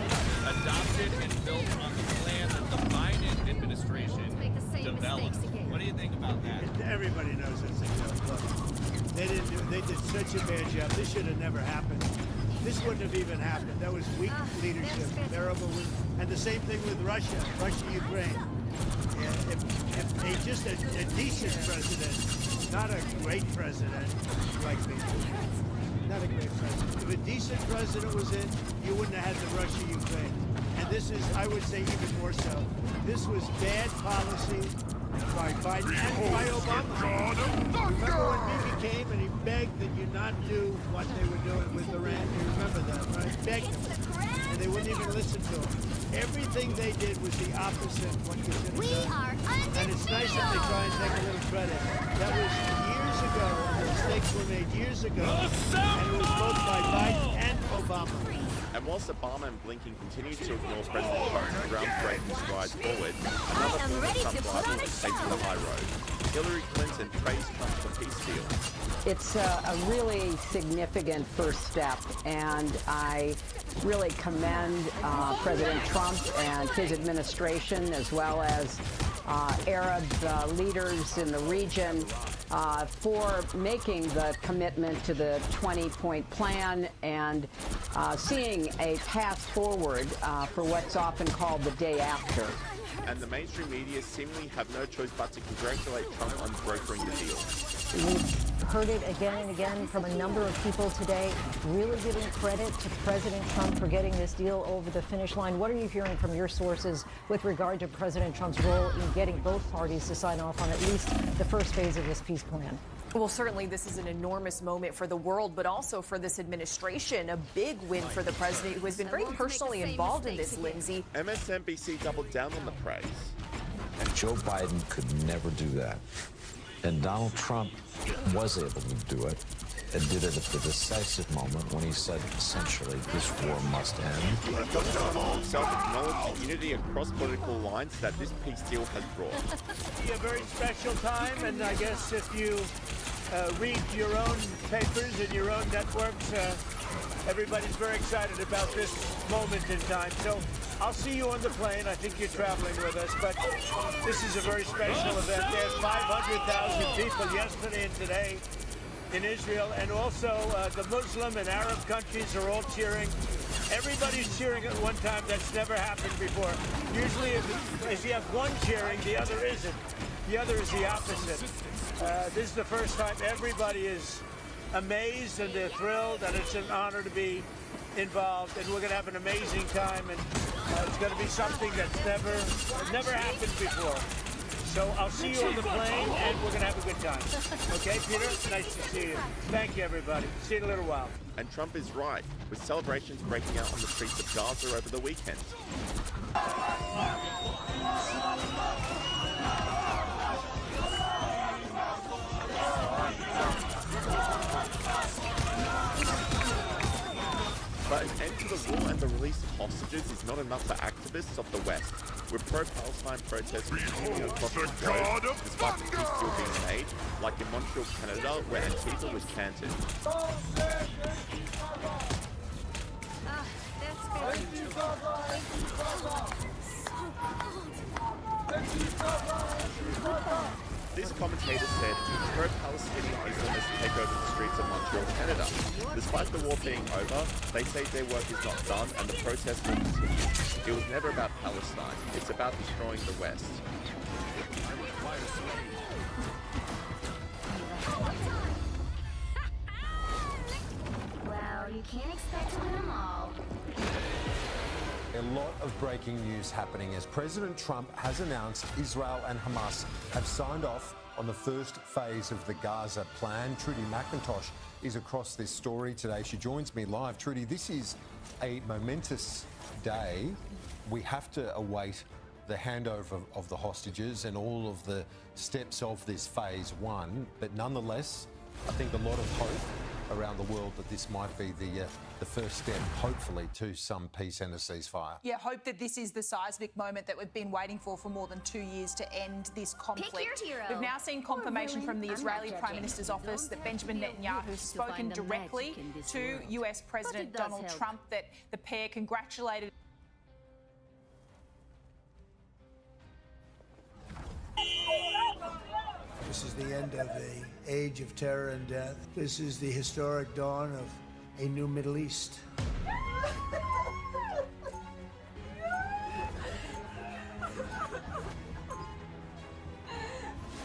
adopted and built on the plan that the Biden administration developed. What do you think about that? Everybody knows it's a joke. Look, they did such a bad job. This should have never happened. This wouldn't have even happened. That was weak leadership, terrible. And the same thing with Russia, Ukraine. If just a decent president, not a great president like me. Not a great president. If a decent president was in, you wouldn't have had the Russia-Ukraine. And this is, I would say, even more so. This was bad policy by Biden and by Obama. Remember when Bibi came and he begged that you not do what they were doing with Iran? You remember that, right? Begged them. And they wouldn't even listen to him. Everything they did was the opposite of what you should have done. And it's nice that they try and take a little credit. That was years ago. The mistakes were made years ago. And it was both by Biden and Obama. And whilst Obama and Blinken continued to ignore President Trump's groundbreaking strides forward, another former Trump rival is taking the high road. Hillary Clinton praised Trump for peace deal. It's a really significant first step, and I really commend President Trump and his administration, as well as Arab leaders in the region, for making the commitment to the 20-point plan and seeing a path forward for what's often called the day after. And the mainstream media seemingly have no choice but to congratulate Trump on brokering the deal. We've heard it again and again from a number of people today, really giving credit to President Trump for getting this deal over the finish line. What are you hearing from your sources with regard to President Trump's role in getting both parties to sign off on at least the first phase of this peace plan? Well, certainly this is an enormous moment for the world, but also for this administration. A big win for the president, who has been very personally involved in this, Lindsay. MSNBC doubled down on the praise. And Joe Biden could never do that. And Donald Trump was able to do it and did it at the decisive moment when he said, essentially, this war must end. Donald Trump himself acknowledged the unity across political lines that this peace deal has brought. A very special time, and I guess if you read your own papers and your own networks, everybody's very excited about this moment in time. So I'll see you on the plane. I think you're traveling with us, but this is a very special event. There's 500,000 people yesterday and today in Israel, and also the Muslim and Arab countries are all cheering. Everybody's cheering at one time. That's never happened before. Usually if you have one cheering, the other isn't. The other is the opposite. This is the first time everybody is amazed and they're thrilled, and it's an honor to be involved, and we're going to have an amazing time, and it's going to be something that's never happened before. So I'll see you on the plane, and we're going to have a good time. Okay, Peter? Nice to see you. Thank you, everybody. See you in a little while. And Trump is right, with celebrations breaking out on the streets of Gaza over the weekend. But an end to the war and the release of hostages is not enough for activists of the West, with pro-Palestine protests continuing across the globe, despite the peace deal being made, like in Montreal, Canada, where Antifa was chanted. This commentator said, pro-Palestinian Islamists take over the streets of Montreal, Canada. Despite the war being over, they say their work is not done and the protest will continue. It was never about Palestine. It's about destroying the West. Well, you can't expect to win them all. A lot of breaking news happening as President Trump has announced Israel and Hamas have signed off on the first phase of the Gaza plan. Trudy McIntosh is across this story today. She joins me live. Trudy, this is a momentous day. We have to await the handover of the hostages and all of the steps of this phase one. But nonetheless, I think a lot of hope around the world that this might be the first step, hopefully, to some peace and a ceasefire. Yeah, hope that this is the seismic moment that we've been waiting for more than 2 years to end this conflict. Pick your hero. We've now seen confirmation from the Israeli Prime Minister's office that Benjamin Netanyahu has spoken directly to US President Donald Trump, that the pair congratulated. This is the end of the age of terror and death. This is the historic dawn of a new Middle East.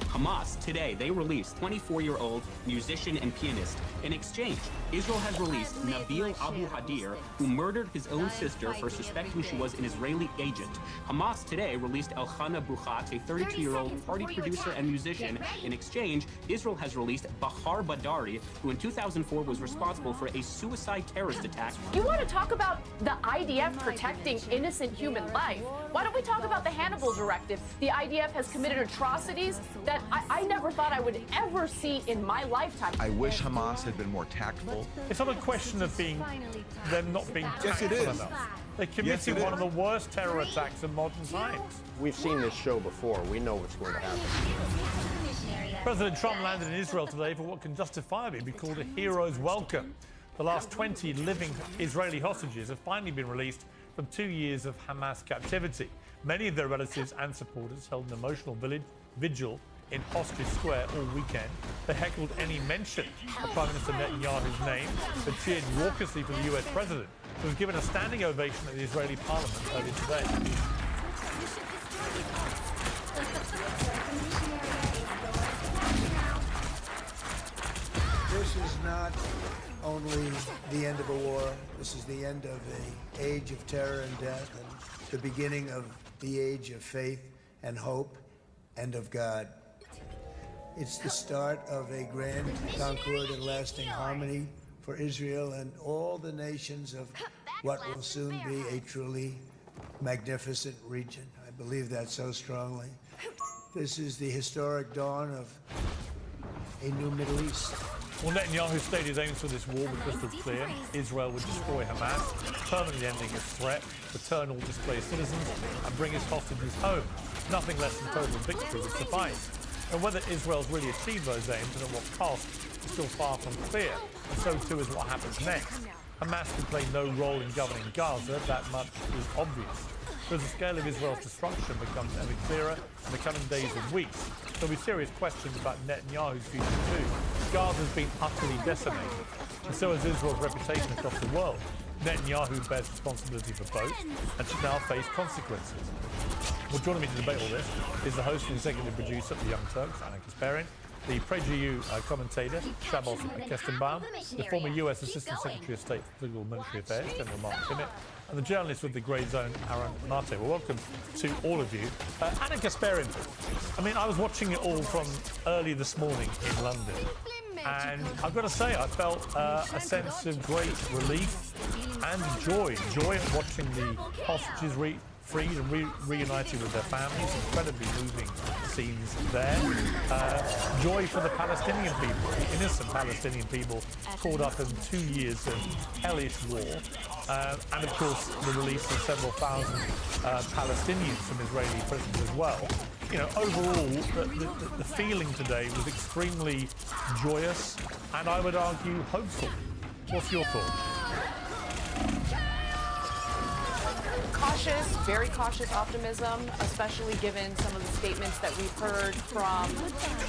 Hamas, today, they released 24-year-old musician and pianist. In exchange, Israel has released Nabil Abu Hadir, who murdered his own sister for suspecting she was an Israeli agent. Hamas today released Elchana Buchat, a 32-year-old party producer and musician. In exchange, Israel has released Bahar Badari, who in 2004 was responsible for a suicide terrorist attack. You want to talk about the IDF protecting innocent human life? Why don't we talk about the Hannibal Directive? The IDF has committed atrocities that I never thought I would ever see in my lifetime. I wish Hamas had been more tactful. It's not a question of them not being tactful enough. They committed one of the worst terror attacks in modern times. We've seen this show before. We know what's going to happen. President Trump landed in Israel today for what can justifiably be called a hero's welcome. The last 20 living Israeli hostages have finally been released from 2 years of Hamas captivity. Many of their relatives and supporters held an emotional vigil in Hostage Square all weekend. They heckled any mention of Prime Minister Netanyahu's name, but cheered raucously for the US president, who was given a standing ovation at the Israeli parliament earlier today. This is not only the end of a war, this is the end of an age of terror and death, and the beginning of the age of faith and hope and of God. It's the start of a grand, concord, and lasting harmony for Israel and all the nations of what will soon be a truly magnificent region. I believe that so strongly. This is the historic dawn of a new Middle East. Well, Netanyahu stated his aims for this war were crystal clear. Israel would destroy Hamas, permanently ending its threat, return all displaced citizens, and bring its hostages home. Nothing less than total victory would suffice. And whether Israel's really achieved those aims and at what cost is still far from clear. And so too is what happens next. Hamas can play no role in governing Gaza, that much is obvious. But as the scale of Israel's destruction becomes ever clearer in the coming days and weeks, there'll be serious questions about Netanyahu's future too. Gaza's been utterly decimated, and so has Israel's reputation across the world. Netanyahu bears responsibility for both and should now face consequences. Well, joining me to debate all this is the host and executive producer of The Young Turks, Anna Kasparian, the PragerU commentator, Shabos Kestenbaum, the former U.S. Assistant Secretary of State for Political and Military Affairs, General Mark Timmitt, and the journalist with the Grey Zone, Aaron Mate. Well, welcome to all of you. Anna Kasparian, I mean, I was watching it all from early this morning in London, and I've got to say, I felt a sense of great relief and joy. Joy at watching the hostages freed and reunited with their families. Incredibly moving scenes there. Joy for the Palestinian people, the innocent Palestinian people caught up in 2 years of hellish war. And of course, the release of several thousand Palestinians from Israeli prisons as well. You know, overall, the feeling today was extremely joyous and I would argue hopeful. What's your thought? Cautious, very cautious optimism, especially given some of the statements that we've heard from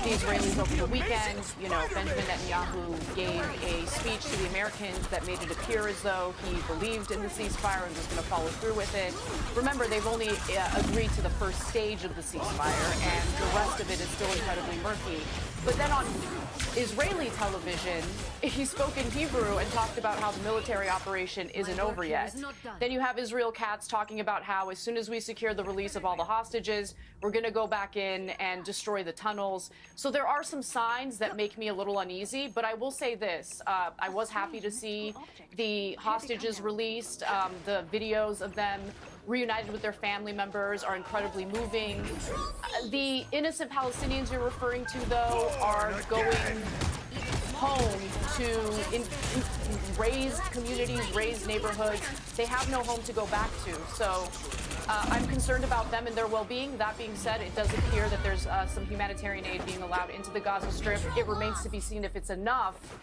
the Israelis over the weekend. You know, Benjamin Netanyahu gave a speech to the Americans that made it appear as though he believed in the ceasefire and was going to follow through with it. Remember, they've only agreed to the first stage of the ceasefire, and the rest of it is still incredibly murky. But then on Israeli television, he spoke in Hebrew and talked about how the military operation isn't over yet. Then you have Israel Katz talking about how as soon as we secure the release of all the hostages, we're going to go back in and destroy the tunnels. So there are some signs that make me a little uneasy, but I will say this. I was happy to see the hostages released. The videos of them reunited with their family members are incredibly moving. The innocent Palestinians you're referring to, though, are going home to raised communities, raised neighborhoods. They have no home to go back to. So I'm concerned about them and their well-being. That being said, it does appear that there's some humanitarian aid being allowed into the Gaza Strip. It remains to be seen if it's enough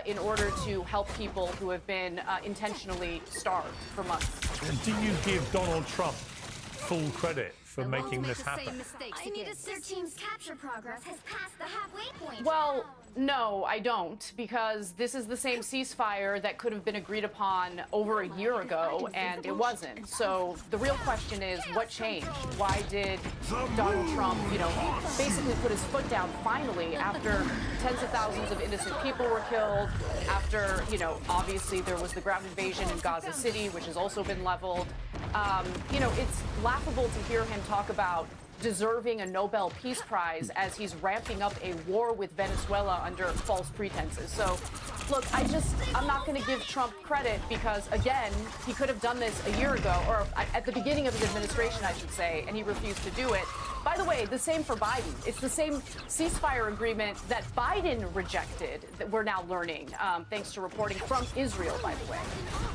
in order to help people who have been intentionally starved for months. And do you give Donald Trump full credit for making this happen? I need to their team's capture progress has passed the halfway point. Well, no, I don't, because this is the same ceasefire that could have been agreed upon over a year ago, and it wasn't. So the real question is, what changed? Why did Donald Trump, basically put his foot down finally after tens of thousands of innocent people were killed, after, obviously there was the ground invasion in Gaza City, which has also been leveled. It's laughable to hear him talk about deserving a Nobel Peace Prize as he's ramping up a war with Venezuela under false pretenses. So, look, I'm not going to give Trump credit because, again, he could have done this a year ago, or at the beginning of his administration, I should say, and he refused to do it. By the way, the same for Biden. It's the same ceasefire agreement that Biden rejected that we're now learning, thanks to reporting from Israel, by the way.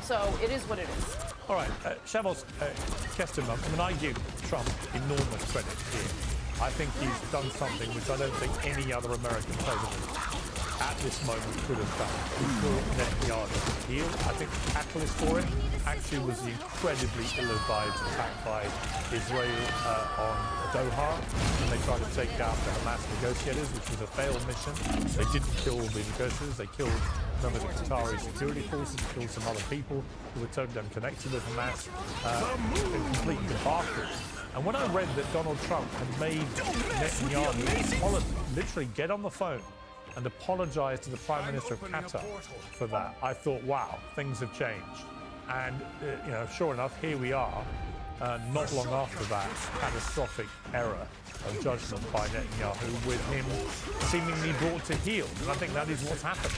So it is what it is. All right, Shavos Kestenbaum, I give Trump enormous credit here. I think he's done something which I don't think any other American president at this moment could have done. He brought Netanyahu to heel. I think the catalyst for it actually was the incredibly ill-advised attack by Israel on Doha, when they tried to take down the Hamas negotiators, which was a failed mission. They didn't kill the negotiators. They killed members of the Qatari security forces, killed some other people who were totally unconnected with Hamas. A complete debacle. And when I read that Donald Trump had made Netanyahu literally get on the phone and apologize to the Prime Minister of Qatar for that, I thought, wow, things have changed. And, sure enough, here we are, not long after that catastrophic error of judgment by Netanyahu, with him seemingly brought to heel. And I think that is what's happened.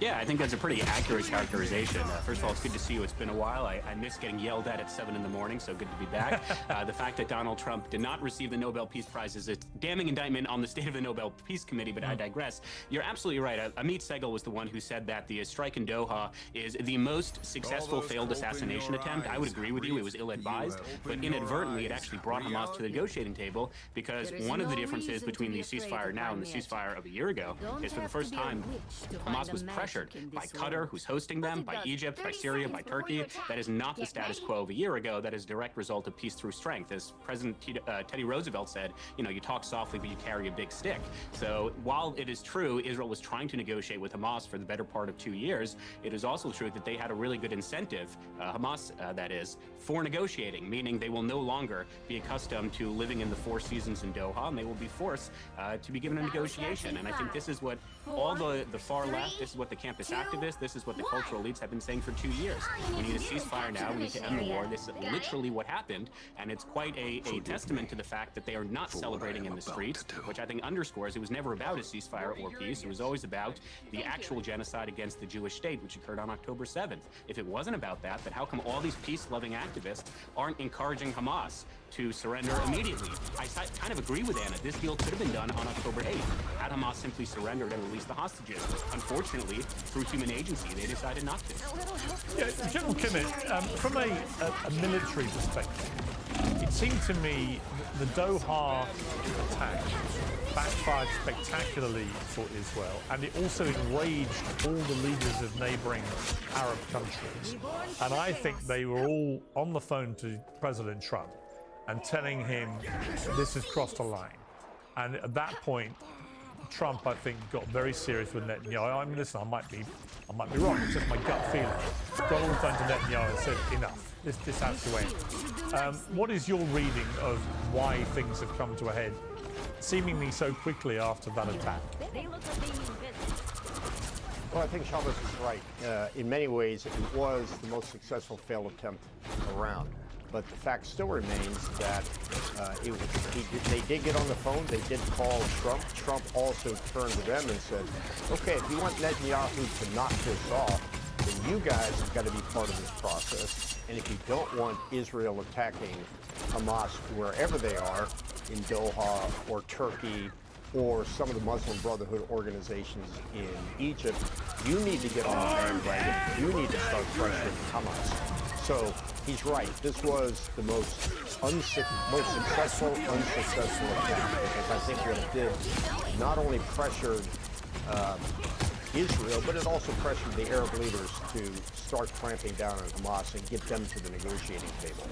Yeah, I think that's a pretty accurate characterization. First of all, it's good to see you. It's been a while. I miss getting yelled at 7 in the morning, so good to be back. The fact that Donald Trump did not receive the Nobel Peace Prize is a damning indictment on the state of the Nobel Peace Committee, but I digress. You're absolutely right. Amit Segal was the one who said that the strike in Doha is the most successful failed assassination attempt. I would agree with you. It was ill-advised, but inadvertently it actually brought Hamas to the negotiating table, because one of the differences between the ceasefire now and the ceasefire of a year ago is for the first time Hamas was pressured by Qatar, who's hosting them, by Egypt, by Syria, by Turkey. That is not the status quo of a year ago. That is a direct result of peace through strength. As President Teddy Roosevelt said, you talk softly, but you carry a big stick. So while it is true Israel was trying to negotiate with Hamas for the better part of 2 years, it is also true that they had a really good incentive, Hamas that is, for negotiating, meaning they will no longer be accustomed to living in the 4 seasons in Doha, and they will be forced to be given a negotiation. And I think this is what all the far left, this is what the campus activists, this is what the cultural elites have been saying for 2 years. We need a ceasefire now, we need to end the war. This is literally what happened, and it's quite a testament to the fact that they are not celebrating in the streets, which I think underscores it was never about a ceasefire or peace. It was always about the actual genocide against the Jewish state, which occurred on October 7th. If it wasn't about that, then how come all these peace-loving activists aren't encouraging Hamas to surrender immediately? I kind of agree with Anna. This deal could have been done on October 8th, had Hamas simply surrendered and released the hostages. Unfortunately, through human agency, they decided not to. Yeah, General Kimmett, from a military perspective, it seemed to me the Doha attack backfired spectacularly for Israel, and it also enraged all the leaders of neighboring Arab countries. And I think they were all on the phone to President Trump and telling him this has crossed a line. And at that point, Trump, I think, got very serious with Netanyahu. I mean, listen, I might be wrong. It's just my gut feeling. Got on the phone to Netanyahu and said, enough. This has to end. What is your reading of why things have come to a head seemingly so quickly after that attack? Well, I think Shabbos is right. In many ways, it was the most successful failed attempt around. But the fact still remains that they did get on the phone. They did call Trump. Trump also turned to them and said, okay, if you want Netanyahu to knock this off, then you guys have got to be part of this process. And if you don't want Israel attacking Hamas wherever they are, in Doha or Turkey or some of the Muslim Brotherhood organizations in Egypt, you need to get on the bandwagon. You need to start pressuring Hamas. So he's right. This was the most successful, unsuccessful attack, because I think what it did not only pressured Israel, but it also pressured the Arab leaders to start clamping down on Hamas and get them to the negotiating table.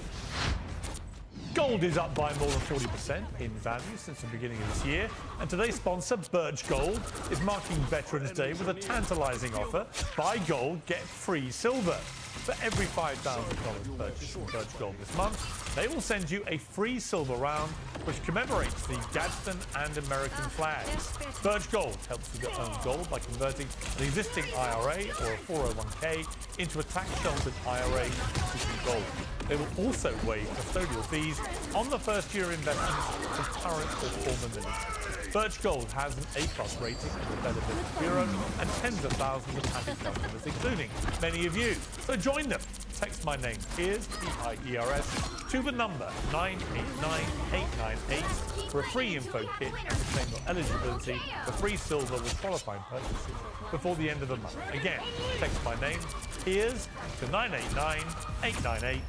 Gold is up by more than 40% in value since the beginning of this year. And today's sponsor, Birch Gold, is marking Veterans Day with a tantalizing offer. Buy gold, get free silver. For every $5,000 purchase from Birch Gold this month, they will send you a free silver round which commemorates the Gadsden and American flags. Birch Gold helps with your own gold by converting an existing IRA or a 401k into a tax-sheltered IRA using gold. They will also waive custodial fees on the first-year investments from current or former military. Birch Gold has an A+ rating in the Better Business Bureau and tens of thousands of happy customers, including many of you. So join them. Text my name, Piers, P-I-E-R-S, to the number 989898 for a free info kit and claim your eligibility for free silver with qualifying purchases before the end of the month. Again, text my name, Piers, to 989898.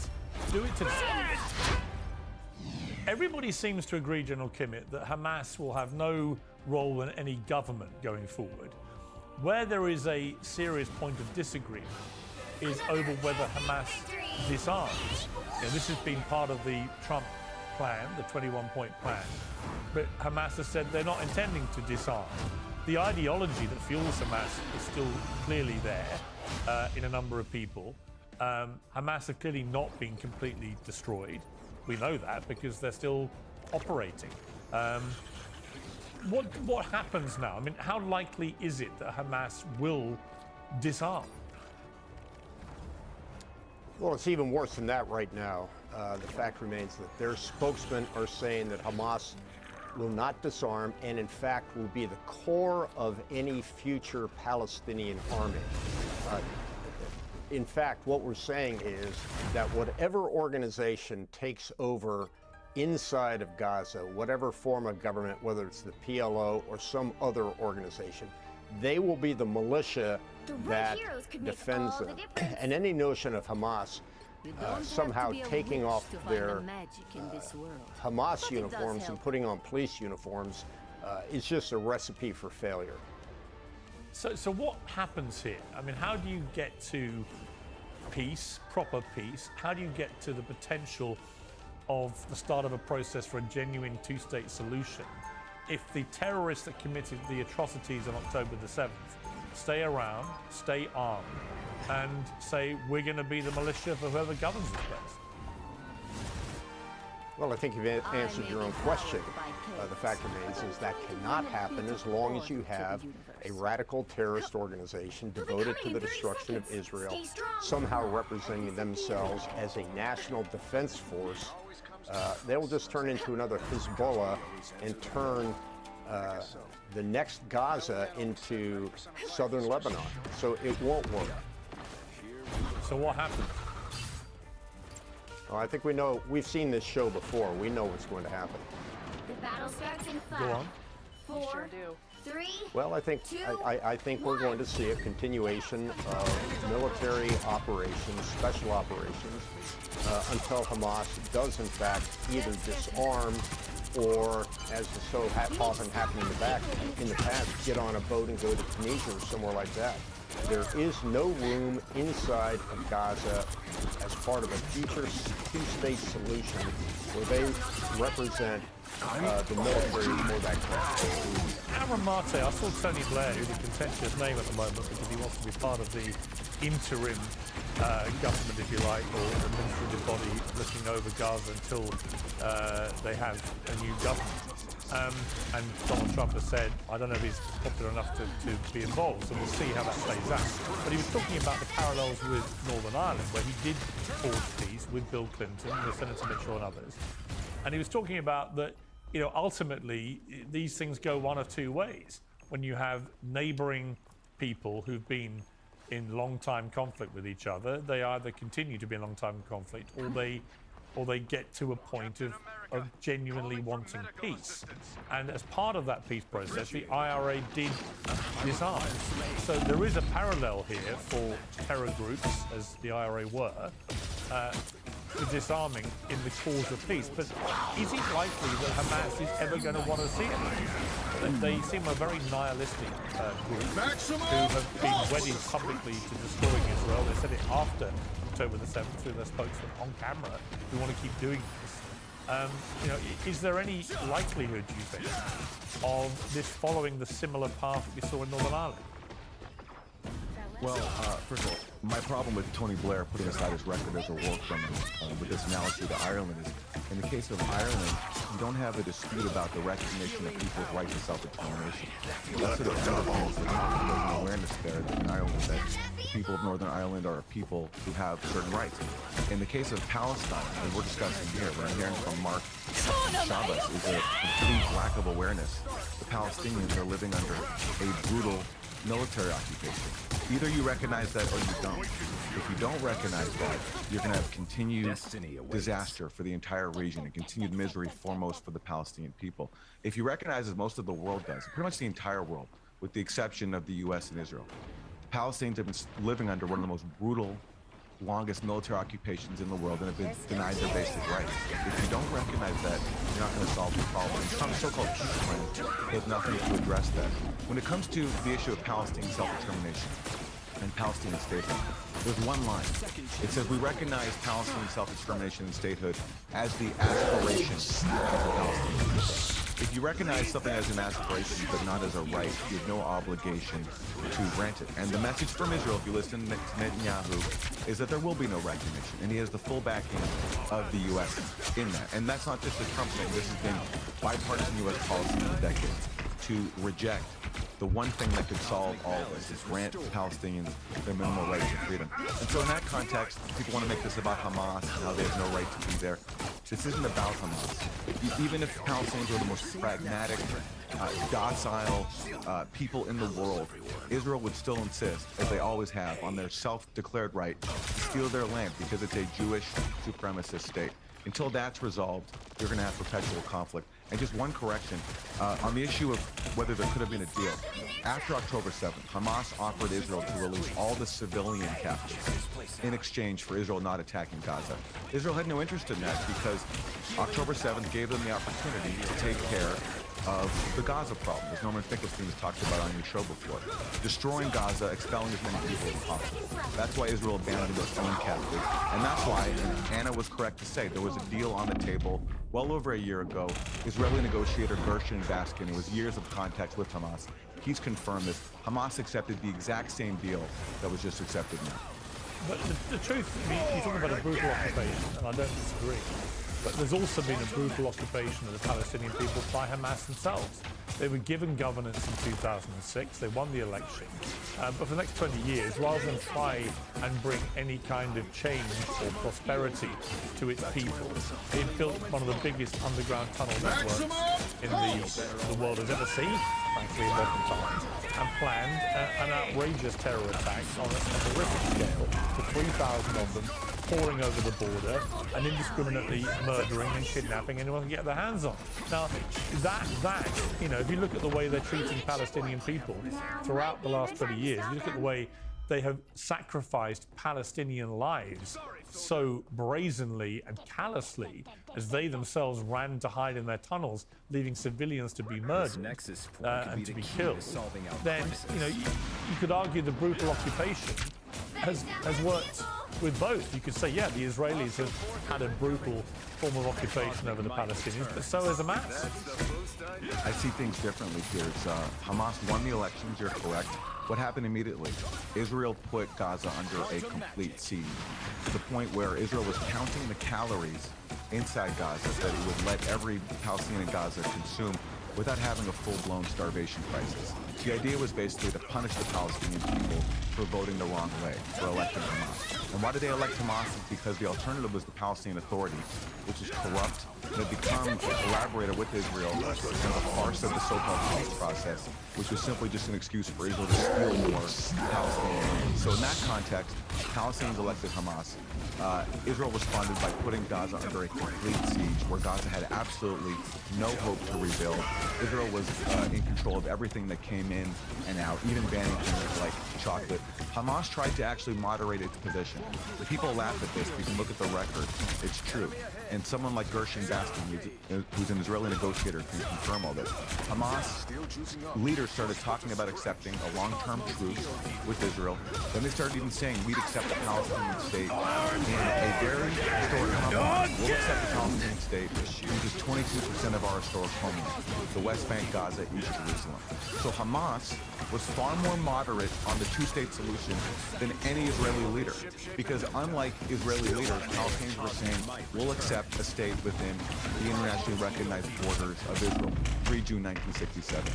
Do it today. Everybody seems to agree, General Kimmett, that Hamas will have no role in any government going forward. Where there is a serious point of disagreement is over whether Hamas disarms. This has been part of the Trump plan, the 21-point plan, but Hamas has said they're not intending to disarm. The ideology that fuels Hamas is still clearly there in a number of people. Hamas have clearly not been completely destroyed. We know that because they're still operating. What happens now? I mean, how likely is it that Hamas will disarm? Well, it's even worse than that right now. The fact remains that their spokesmen are saying that Hamas will not disarm, and in fact will be the core of any future Palestinian army. In fact, what we're saying is that whatever organization takes over inside of Gaza, whatever form of government, whether it's the PLO or some other organization, they will be the militia that defends them. And any notion of Hamas somehow taking off their Hamas uniforms and putting on police uniforms is just a recipe for failure. So what happens here? I mean, how do you get to peace, proper peace? How do you get to the potential of the start of a process for a genuine two-state solution if the terrorists that committed the atrocities on October the 7th stay around, stay armed, and say, we're going to be the militia for whoever governs this place? Well, I think you've answered your own question. The fact remains is that cannot happen as long as you have a radical terrorist organization devoted to the destruction of Israel, somehow representing themselves as a national defense force. They will just turn into another Hezbollah and turn the next Gaza into southern Lebanon. So it won't work. So what happens? Well, I think we know, we've seen this show before. We know what's going to happen. The battle starts in 5, Go on. 4, 3. Well, I think we're going to see a continuation of military operations, special operations, until Hamas does in fact either disarm or, as has so often happened in the past, get on a boat and go to Tunisia or somewhere like that. There is no room inside of Gaza as part of a future two-state solution where they represent the military for that country. Aramate, I saw Tony Blair, who's a contentious name at the moment because he wants to be part of the interim government, if you like, or administrative body looking over Gaza until they have a new government. And Donald Trump has said, I don't know if he's popular enough to be involved, so we'll see how that plays out. But he was talking about the parallels with Northern Ireland, where he did forge peace with Bill Clinton, with Senator Mitchell and others. And he was talking about that, you know, ultimately, these things go one of two ways. When you have neighboring people who've been in long-time conflict with each other, they either continue to be in long-time conflict or they get to a point of genuinely wanting peace. And as part of that peace process, the IRA did disarm. So there is a parallel here for terror groups, as the IRA were, to disarming in the cause of peace. But is it likely that Hamas is ever going to want to see it? They seem a very nihilistic group who have been wedded publicly to destroying Israel. They said it after October the 7th through their spokesman on camera. We want to keep doing this. You know, is there any likelihood, do you think, of this following the similar path that we saw in Northern Ireland? Well, first of all, my problem with Tony Blair putting aside his record as a war criminal with this analogy to Ireland is, in the case of Ireland, you don't have a dispute about the recognition of people's right to self-determination. That's sort of there's an awareness there in Ireland that the people of Northern Ireland are a people who have certain rights. In the case of Palestine, and we're discussing here, what I'm hearing from Mark Shabbos is a complete lack of awareness. The Palestinians are living under a brutal military occupation. Either you recognize that or you don't. If you don't recognize that, you're going to have continued disaster for the entire region and continued misery foremost for the Palestinian people. If you recognize, as most of the world does, pretty much the entire world, with the exception of the U.S. and Israel, the Palestinians have been living under one of the most brutal, longest military occupations in the world and have been denied their basic rights. If you don't recognize that, you're not going to solve the problem. And Trump's so-called peace plan does nothing to address that. When it comes to the issue of Palestinian self-determination and Palestinian statehood, there's one line. It says, we recognize Palestinian self-determination and statehood as the aspiration of the Palestinians. If you recognize something as an aspiration but not as a right, you have no obligation to grant it. And the message from Israel, if you listen to Netanyahu, is that there will be no recognition. And he has the full backing of the U.S. in that. And that's not just a Trump thing. This has been bipartisan U.S. policy for decades to reject the one thing that could solve all of this, is grant Palestinians their minimal rights to freedom. And so in that context, people want to make this about Hamas and how they have no right to be there. This isn't about Hamas. Even if Palestinians are the most pragmatic, docile people in the world, Israel would still insist, as they always have, on their self-declared right to steal their land because it's a Jewish supremacist state. Until that's resolved, you're going to have perpetual conflict. And just one correction, on the issue of whether there could have been a deal. After October 7th, Hamas offered Israel to release all the civilian captives in exchange for Israel not attacking Gaza. Israel had no interest in that because October 7th gave them the opportunity to take care of the Gaza problem, as Norman Finkelstein has talked about on your show before. Destroying Gaza, expelling as many people as possible. That's why Israel abandoned its own captives. And that's why, and Anna was correct to say, there was a deal on the table well over a year ago. Israeli negotiator Gershon Baskin, who has years of contacts with Hamas, he's confirmed this. Hamas accepted the exact same deal that was just accepted now. But the truth, I mean, you talk about a brutal occupation, and I don't disagree. But there's also been a brutal occupation of the Palestinian people by Hamas themselves. They were given governance in 2006, they won the election, but for the next 20 years, rather than try and bring any kind of change or prosperity to its people, they built one of the biggest underground tunnel networks in the world has ever seen, frankly, in modern times, and planned an outrageous terror attack on a horrific scale, with 3,000 of them pouring over the border and indiscriminately murdering and kidnapping anyone can get their hands on. Now, that you know, if you look at the way they're treating Palestinian people throughout the last 20 years, you look at the way they have sacrificed Palestinian lives so brazenly and callously as they themselves ran to hide in their tunnels, leaving civilians to be murdered and to be killed, then, you know, you could argue the brutal occupation has worked with both. You could say, yeah, the Israelis have had a brutal form of occupation over the Palestinians, but so has Hamas. I see things differently here. Hamas won the elections, you're correct. What happened immediately? Israel put Gaza under a complete siege, to the point where Israel was counting the calories inside Gaza that it would let every Palestinian in Gaza consume without having a full-blown starvation crisis. The idea was basically to punish the Palestinian people for voting the wrong way, for electing Hamas. And why did they elect Hamas? Because the alternative was the Palestinian Authority, which is corrupt and had become a collaborator with Israel in the farce of the so-called peace process, which was simply just an excuse for Israel to steal more Palestinians. So in that context, Palestinians elected Hamas. Israel responded by putting Gaza under a complete siege, where Gaza had absolutely no hope to rebuild. Israel was in control of everything that came in and out, even banning things like chocolate. Hamas tried to actually moderate its position. The people laugh at this, but you can look at the record. It's true. And someone like Gershon Baskin, who's an Israeli negotiator, can confirm all this. Hamas leaders started talking about accepting a long-term truce with Israel. Then they started even saying we'd accept a Palestinian state in a very historic compromise. We'll accept the Palestinian state, which is 22% of our historic homeland, the West Bank, Gaza, East Jerusalem. So Hamas was far more moderate on the two-state solution than any Israeli leader. Because unlike Israeli leaders, Palestinians were saying, we'll accept a state within the internationally recognized borders of Israel, pre-June 1967.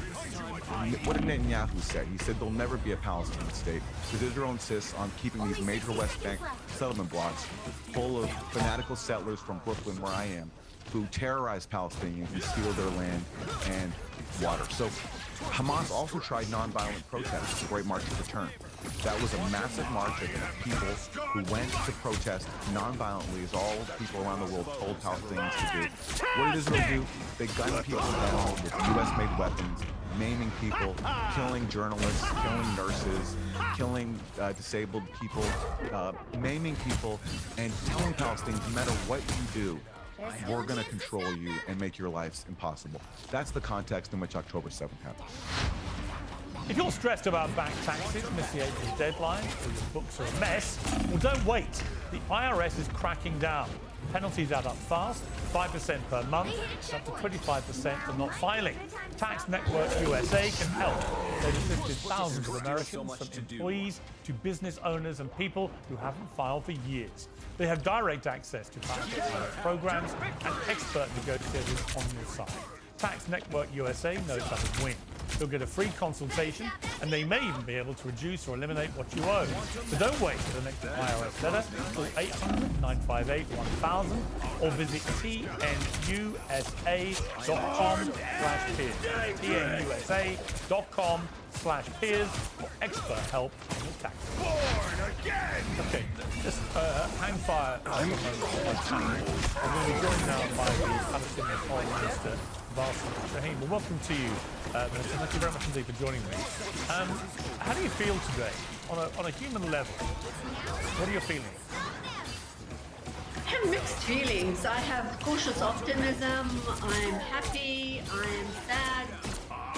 What did Netanyahu say? He said there'll never be a Palestinian state because Israel insists on keeping these major West Bank settlement blocks full of fanatical settlers from Brooklyn, where I am, who terrorize Palestinians and steal their land and water. So Hamas also tried nonviolent protests, the Great March of Return. That was a massive march of people who went to protest nonviolently, as all people around the world told Palestinians to do. What did Israel do? They gunned people down with US-made weapons, maiming people, killing journalists, killing nurses, killing disabled people, maiming people, and telling Palestinians, no matter what you do, we're going to control you and make your lives impossible. That's the context in which October 7th happened. If you're stressed about back taxes, miss the April deadline, or your books are a mess, well, don't wait. The IRS is cracking down. Penalties add up fast, 5% per month, up to 25% for not filing. Tax Network USA can help. They've assisted thousands of Americans, from employees to business owners and people who haven't filed for years. They have direct access to tax programs and expert negotiators on your side. Tax Network USA knows how to win. You'll get a free consultation, and they may even be able to reduce or eliminate what you owe. So don't wait for the next IRS letter. Call 800-958-1000 or visit tnusa.com/peers. tnusa.com/peers for expert help on your taxes. Okay, just hang fire. I'm going to be joined now by the Palestinian Foreign Minister, Bassem Shaheen. Well, welcome to you, Minister. Thank you very much indeed for joining me. How do you feel today, on a human level? What are your feelings? I have mixed feelings. I have cautious optimism. I'm happy. I'm sad.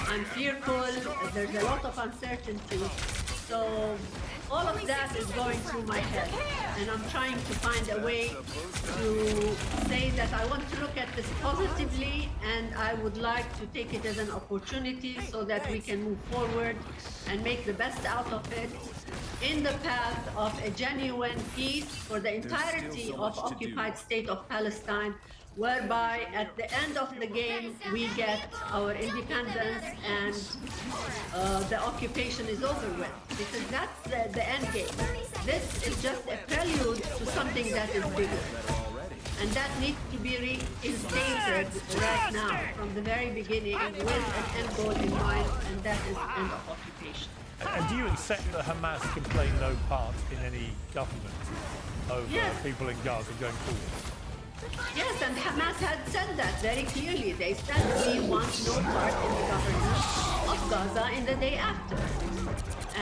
I'm fearful. There's a lot of uncertainty. So all of that is going through my head. And I'm trying to find a way to say that I want to look at this positively, and I would like to take it as an opportunity so that we can move forward and make the best out of it in the path of a genuine peace for the entirety of occupied state of Palestine, whereby at the end of the game we get our independence and the occupation is over with, because that's the end game. This is just a prelude to something that is bigger, and that needs to be reinstated right now from the very beginning with an end goal in mind, and that is the end of occupation. And do you accept that Hamas can play no part in any government over people in Gaza going forward? Yes, and Hamas had said that very clearly. They said we want no part in the government of Gaza in the day after.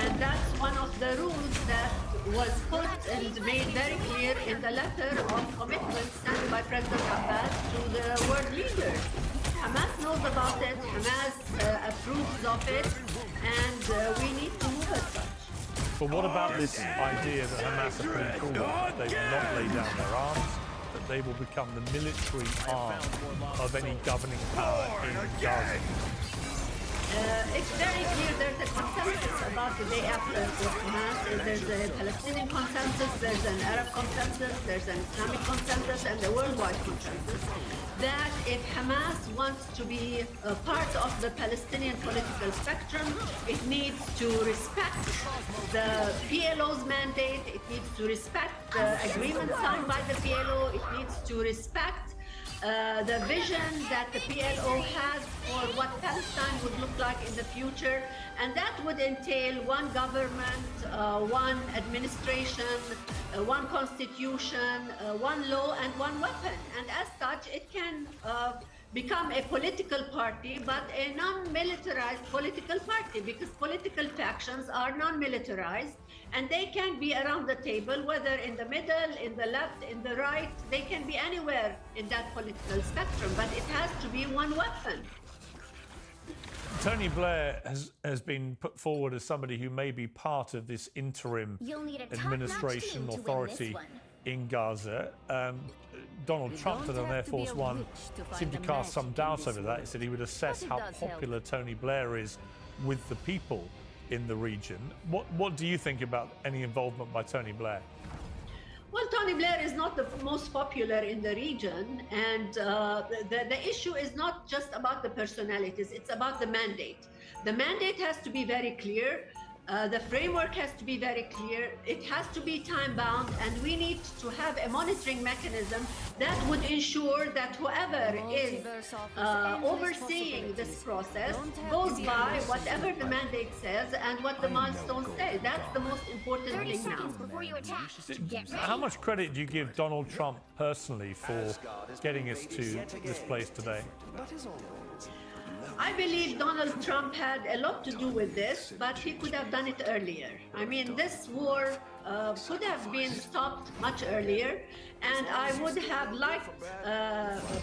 And that's one of the rules that was put and made very clear in the letter of commitment sent by President Abbas to the world leaders. Hamas knows about it, Hamas approves of it, and we need to move as such. But what about this idea that Hamas are putting forward, that they will not lay down their arms, that they will become the military arm of any governing power in Gaza? It's very clear there's a consensus about the day after for Hamas. There's a Palestinian consensus, there's an Arab consensus, there's an Islamic consensus, and a worldwide consensus that if Hamas wants to be a part of the Palestinian political spectrum, it needs to respect the PLO's mandate, it needs to respect the agreement signed by the PLO, it needs to respect the vision that the PLO has for what Palestine would look like in the future, and that would entail one government, one administration, one constitution, one law, and one weapon. And as such, it can become a political party, but a non-militarized political party, because political factions are non-militarized, and they can be around the table, whether in the middle, in the left, in the right, they can be anywhere in that political spectrum, but it has to be one weapon. Tony Blair has been put forward as somebody who may be part of this interim administration authority in Gaza. Donald Trump, that on Air Force One, seemed to cast some doubt over that. He said he would assess how popular Tony Blair is with the people in the region. What do you think about any involvement by Tony Blair? Well, Tony Blair is not the most popular in the region, and the issue is not just about the personalities, it's about the mandate. The mandate has to be very clear. The framework has to be very clear. It has to be time-bound, and we need to have a monitoring mechanism that would ensure that whoever is overseeing this process goes by whatever the mandate says and what the milestones say. That's the most important thing now. How much credit do you give Donald Trump personally for getting us to this place today? I believe Donald Trump had a lot to do with this, but he could have done it earlier. I mean, this war could have been stopped much earlier, and I would have liked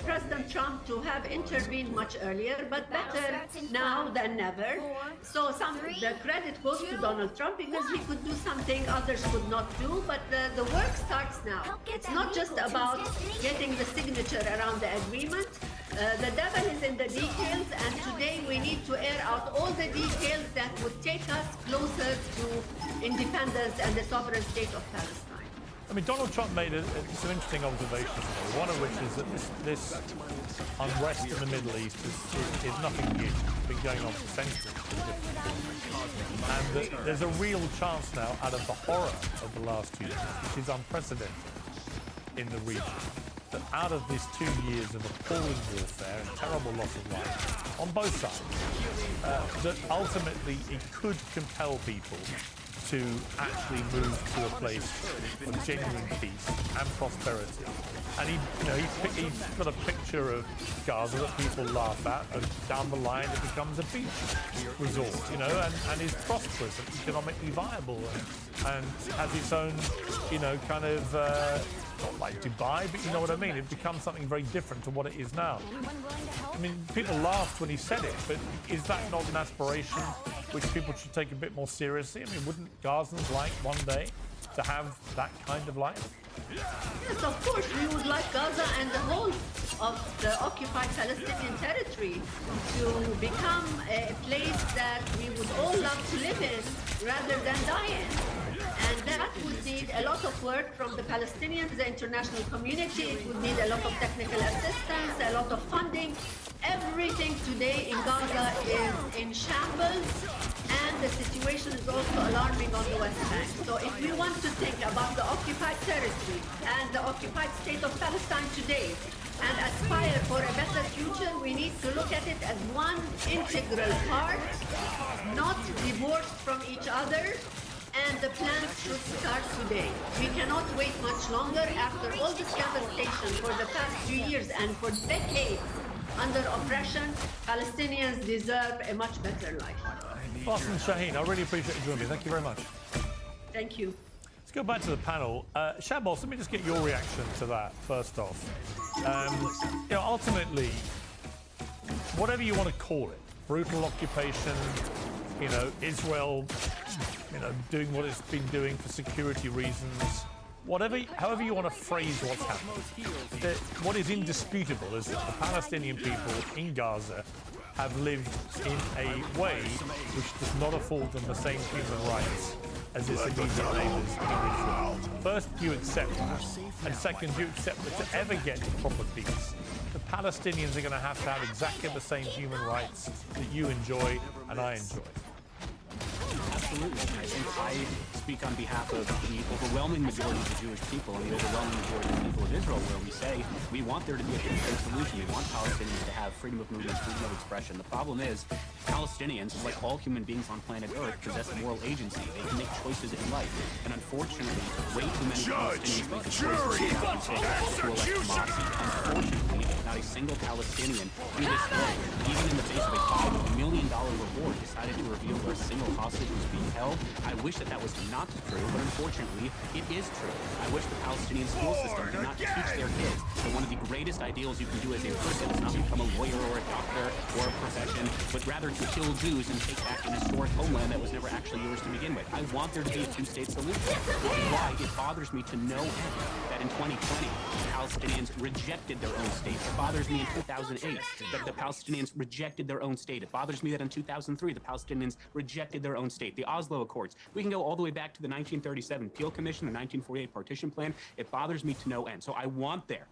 President Trump to have intervened much earlier, but better now than never. So the credit goes to Donald Trump because he could do something others could not do, but the work starts now. It's not just about getting the signature around the agreement. The devil is in the details, and today we need to air out all the details that would take us closer to independence and the sovereign state of Palestine. I mean, Donald Trump made some interesting observations today, one of which is that this unrest in the Middle East is nothing new. It's been going on for centuries. And that there's a real chance now, out of the horror of the last 2 years, which is unprecedented in the region, that out of these 2 years of appalling warfare and terrible loss of life on both sides, that ultimately it could compel people to actually move to a place of genuine peace and prosperity. And he's got a picture of Gaza that people laugh at, and down the line it becomes a beach resort, and is prosperous and economically viable and has its own, kind of, not like Dubai, but you know what I mean? It becomes something very different to what it is now. I mean, people laughed when he said it, but is that not an aspiration which people should take a bit more seriously? I mean, wouldn't Gazans like one day to have that kind of life? Yes, of course, we would like Gaza and the whole of the occupied Palestinian territory to become a place that we would all love to live in rather than die in. And that would need a lot of work from the Palestinians, the international community. It would need a lot of technical assistance, a lot of funding. Everything today in Gaza is in shambles, and the situation is also alarming on the West Bank. So if we want to think about the occupied territory and the occupied state of Palestine today and aspire for a better future, we need to look at it as one integral part, not divorced from each other. And the plans should start today. We cannot wait much longer. After all this devastation for the past few years and for decades under oppression, Palestinians deserve a much better life. Faten Shaheen, I really appreciate you joining me. Thank you very much. Thank you. Let's go back to the panel. Shabos, let me just get your reaction to that first off. Ultimately, whatever you want to call it, brutal occupation, Israel, doing what it's been doing for security reasons, however you want to phrase what's happened. What is indisputable is that the Palestinian people in Gaza have lived in a way which does not afford them the same human rights as its immediate neighbours in Israel. First, you accept that, and second, you accept that to ever get to proper peace, the Palestinians are going to have exactly the same human rights that you enjoy and I enjoy. Absolutely. I think I speak on behalf of the overwhelming majority of the Jewish people and the overwhelming majority of the people of Israel, where we say we want there to be a two-state solution. We want Palestinians to have freedom of movement, freedom of expression. The problem is Palestinians, like all human beings on planet Earth, possess a moral agency. They can make choices in life. And unfortunately, way too many Palestinians make the choices to elect Hamas. Unfortunately, not a single Palestinian to this day, even in the face of a $5 million reward, decided to reveal where a single hostage was being held. I wish that was not true, but unfortunately, it is true. I wish the Palestinian school system did not teach their kids that one of the greatest ideals you can do as a person is not become a lawyer or a doctor or a profession, but rather to kill Jews and take back an historic homeland that was never actually yours to begin with. I want there to be a two-state solution. Which is why it bothers me to no end that in 2020, the Palestinians rejected their own state. It bothers me in 2008 that the Palestinians rejected their own state. It bothers me that in 2003, the Palestinians rejected their own state. The Oslo Accords. We can go all the way back to the 1937 Peel Commission, the 1948 Partition Plan. It bothers me to no end. So I want there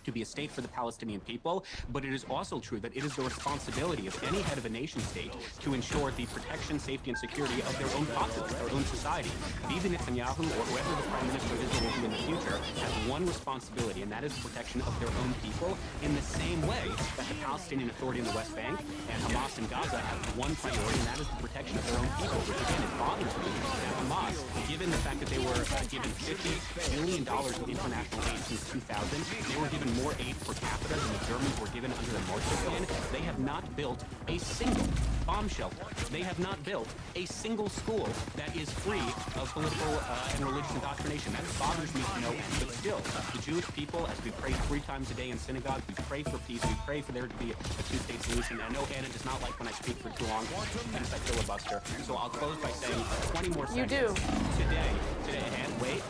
to be a state for the Palestinian people, but it is also true that it is the responsibility of any head of a nation state to ensure the protection, safety, and security of their own populace, their own society. Bibi Netanyahu or whoever the Prime Minister of Israel will be in the future has one responsibility, and that is the protection of their own people in the same way that the Palestinian Authority in the West Bank and Hamas in Gaza have one priority, and that is the protection of their own people, which again, it bothers me that Hamas, given the fact that they were given $50 billion in international aid since 2000, they were given more aid per capita than the Germans were given under the Marshall Plan. They have not built a single bomb shelter. They have not built a single school that is free of political and religious indoctrination. That bothers me to no end. But still, the Jewish people, as we pray 3 times a day in synagogue, we pray for peace, we pray for there to be a two-state solution. I know Anna does not like when I speak for too long, hence I filibuster. So I'll close by saying 20 more seconds. You do. Today, and wait,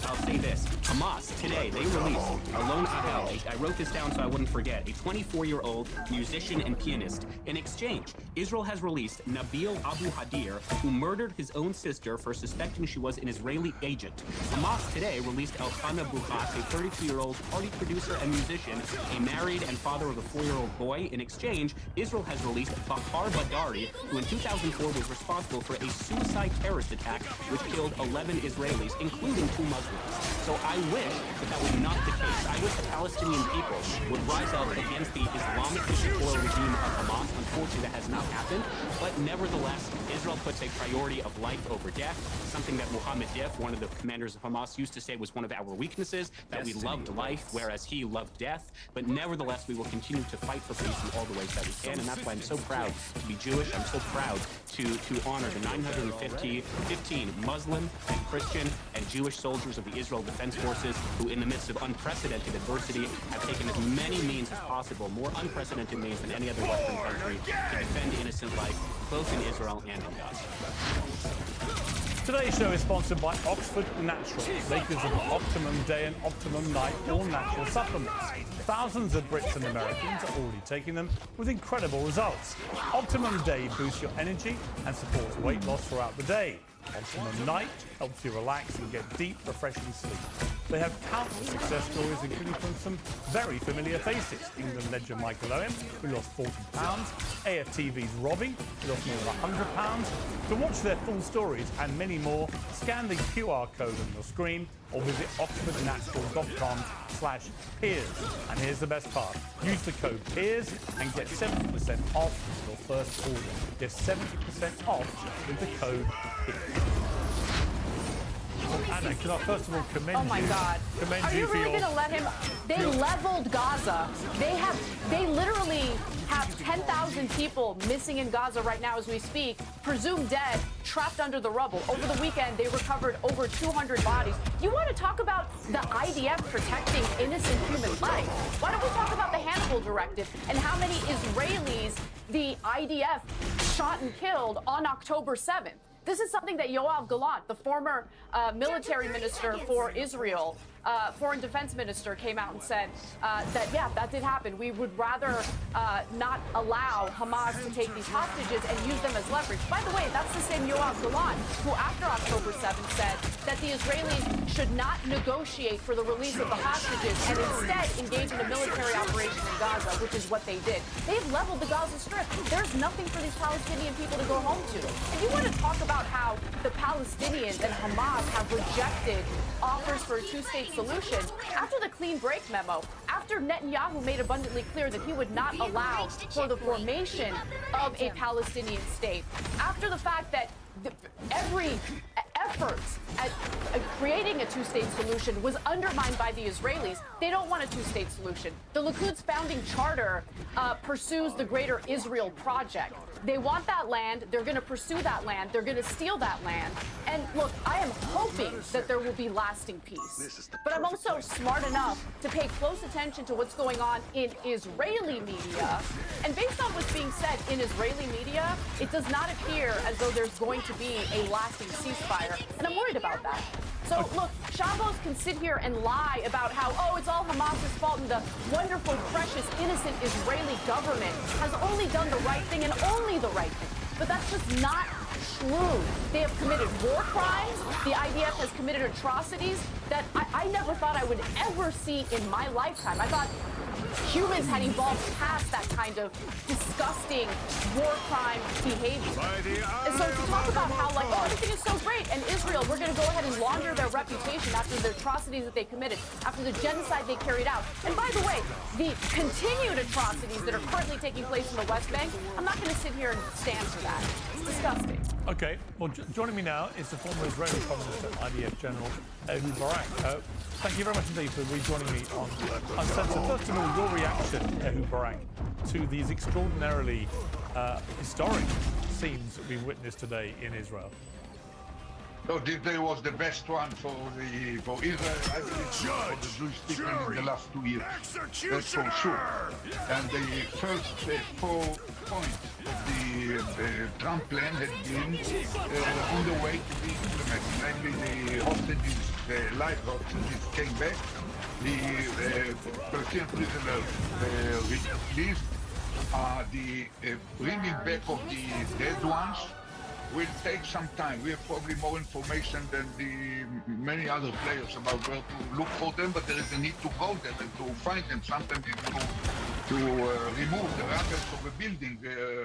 I'll say this. Hamas, today, they they released Alon Ahel. I wrote this down so I wouldn't forget. A 24-year-old musician and pianist. In exchange, Israel has released Nabil Abu Hadir, who murdered his own sister for suspecting she was an Israeli agent. Hamas today released Elchana Buchat, a 32-year-old party producer and musician, a married and father of a 4-year-old boy. In exchange, Israel has released Bahar Badari, who in 2004 was responsible for a suicide terrorist attack which killed 11 Israelis, including 2 Muslims. So I wish that was not the case. I wish the Palestinian people would rise up against the Islamic dictatorial regime of Hamas. Unfortunately, that has not happened. But nevertheless, Israel puts a priority of life over death, something that Mohammed Dif, one of the commanders of Hamas, used to say was one of our weaknesses, that we loved life, whereas he loved death. But nevertheless, we will continue to fight for peace in all the ways that we can, and that's why I'm so proud to be Jewish. I'm so proud to honor the 915 Muslim and Christian and Jewish soldiers of the Israel Defense Forces who, in the midst of unprecedented adversity, have taken as many means as possible, more unprecedented means than any other Western country, to defend innocent life, both in Israel and in Gaza. Today's show is sponsored by Oxford Naturals, makers of Optimum Day and Optimum Night all natural supplements. Thousands of Brits and Americans are already taking them with incredible results. Optimum Day boosts your energy and supports weight loss throughout the day. Optimum Night helps you relax and get deep, refreshing sleep. They have countless success stories, including from some very familiar faces. England legend Michael Owen, who lost 40 pounds. AFTV's Robbie, who lost more than 100 pounds. To watch their full stories and many more, scan the QR code on your screen or visit oxfordnatural.com/peers. And here's the best part. Use the code PEERS and get 70% off your first order. Get 70% off with the code PEERS. Anna, can I first of all commend you? Oh my God! Are you really going to let him? They leveled Gaza. They literally have 10,000 people missing in Gaza right now as we speak, presumed dead, trapped under the rubble. Over the weekend, they recovered over 200 bodies. You want to talk about the IDF protecting innocent human life? Why don't we talk about the Hannibal Directive and how many Israelis the IDF shot and killed on October 7th? This is something that Yoav Gallant, the former military minister for Israel, foreign defense minister, came out and said that, yeah, that did happen. We would rather not allow Hamas to take these hostages and use them as leverage. By the way, that's the same Yoav Gallant who, after October 7th, said that the Israelis should not negotiate for the release of the hostages and instead engage in a military operation in Gaza, which is what they did. They've leveled the Gaza Strip. There's nothing for these Palestinian people to go home to. If you want to talk about how the Palestinians and Hamas have rejected offers for a two-state solution, after the clean break memo, after Netanyahu made abundantly clear that he would not allow for the formation of a Palestinian state, after the fact that every effort at creating a two-state solution was undermined by the Israelis. They don't want a two-state solution. The Likud's founding charter pursues the Greater Israel Project. They want that land. They're going to pursue that land. They're going to steal that land. And look, I am hoping that there will be lasting peace. But I'm also smart enough to pay close attention to what's going on in Israeli media. And based on what's being said in Israeli media, it does not appear as though there's going to be a lasting ceasefire. And I'm worried about that. So, look, Shabbos can sit here and lie about how, oh, it's all Hamas's fault and the wonderful, precious, innocent Israeli government has only done the right thing and only the right thing. But that's just not true. They have committed war crimes. The IDF has committed atrocities that I never thought I would ever see in my lifetime. I thought humans had evolved past that kind of disgusting war crime behavior. And so to talk about how, like, oh, everything is so great, and Israel, we're going to go ahead and launder their reputation after the atrocities that they committed, after the genocide they carried out. And by the way, the continued atrocities that are currently taking place in the West Bank, I'm not going to sit here and stand for that. It's disgusting. Okay, well, joining me now is the former Israeli Prime Minister, IDF General Ehud Barak. Thank you very much indeed for rejoining me on Uncensored. First of all, your reaction, Ehud Barak, to these extraordinarily historic scenes that we've witnessed today in Israel. So this day was the best one for Israel, I believe, for the Jewish people in the last 2 years. That's for sure. And the first 4 points of the Trump plan had been on the way to be implemented, namely the hostage hostages, live hostages, came back. The Palestinian prisoners released. The bringing back of the dead ones will take some time. We have probably more information than the many other players about where to look for them, but there is a need to go there and to find them. Sometimes to remove the rubble of a building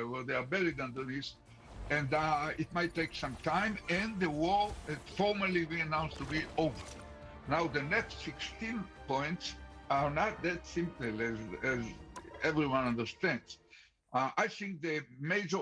where they are buried underneath. And it might take some time, and the war formally be announced to be over. Now, the next 16 points are not that simple as everyone understands. I think the major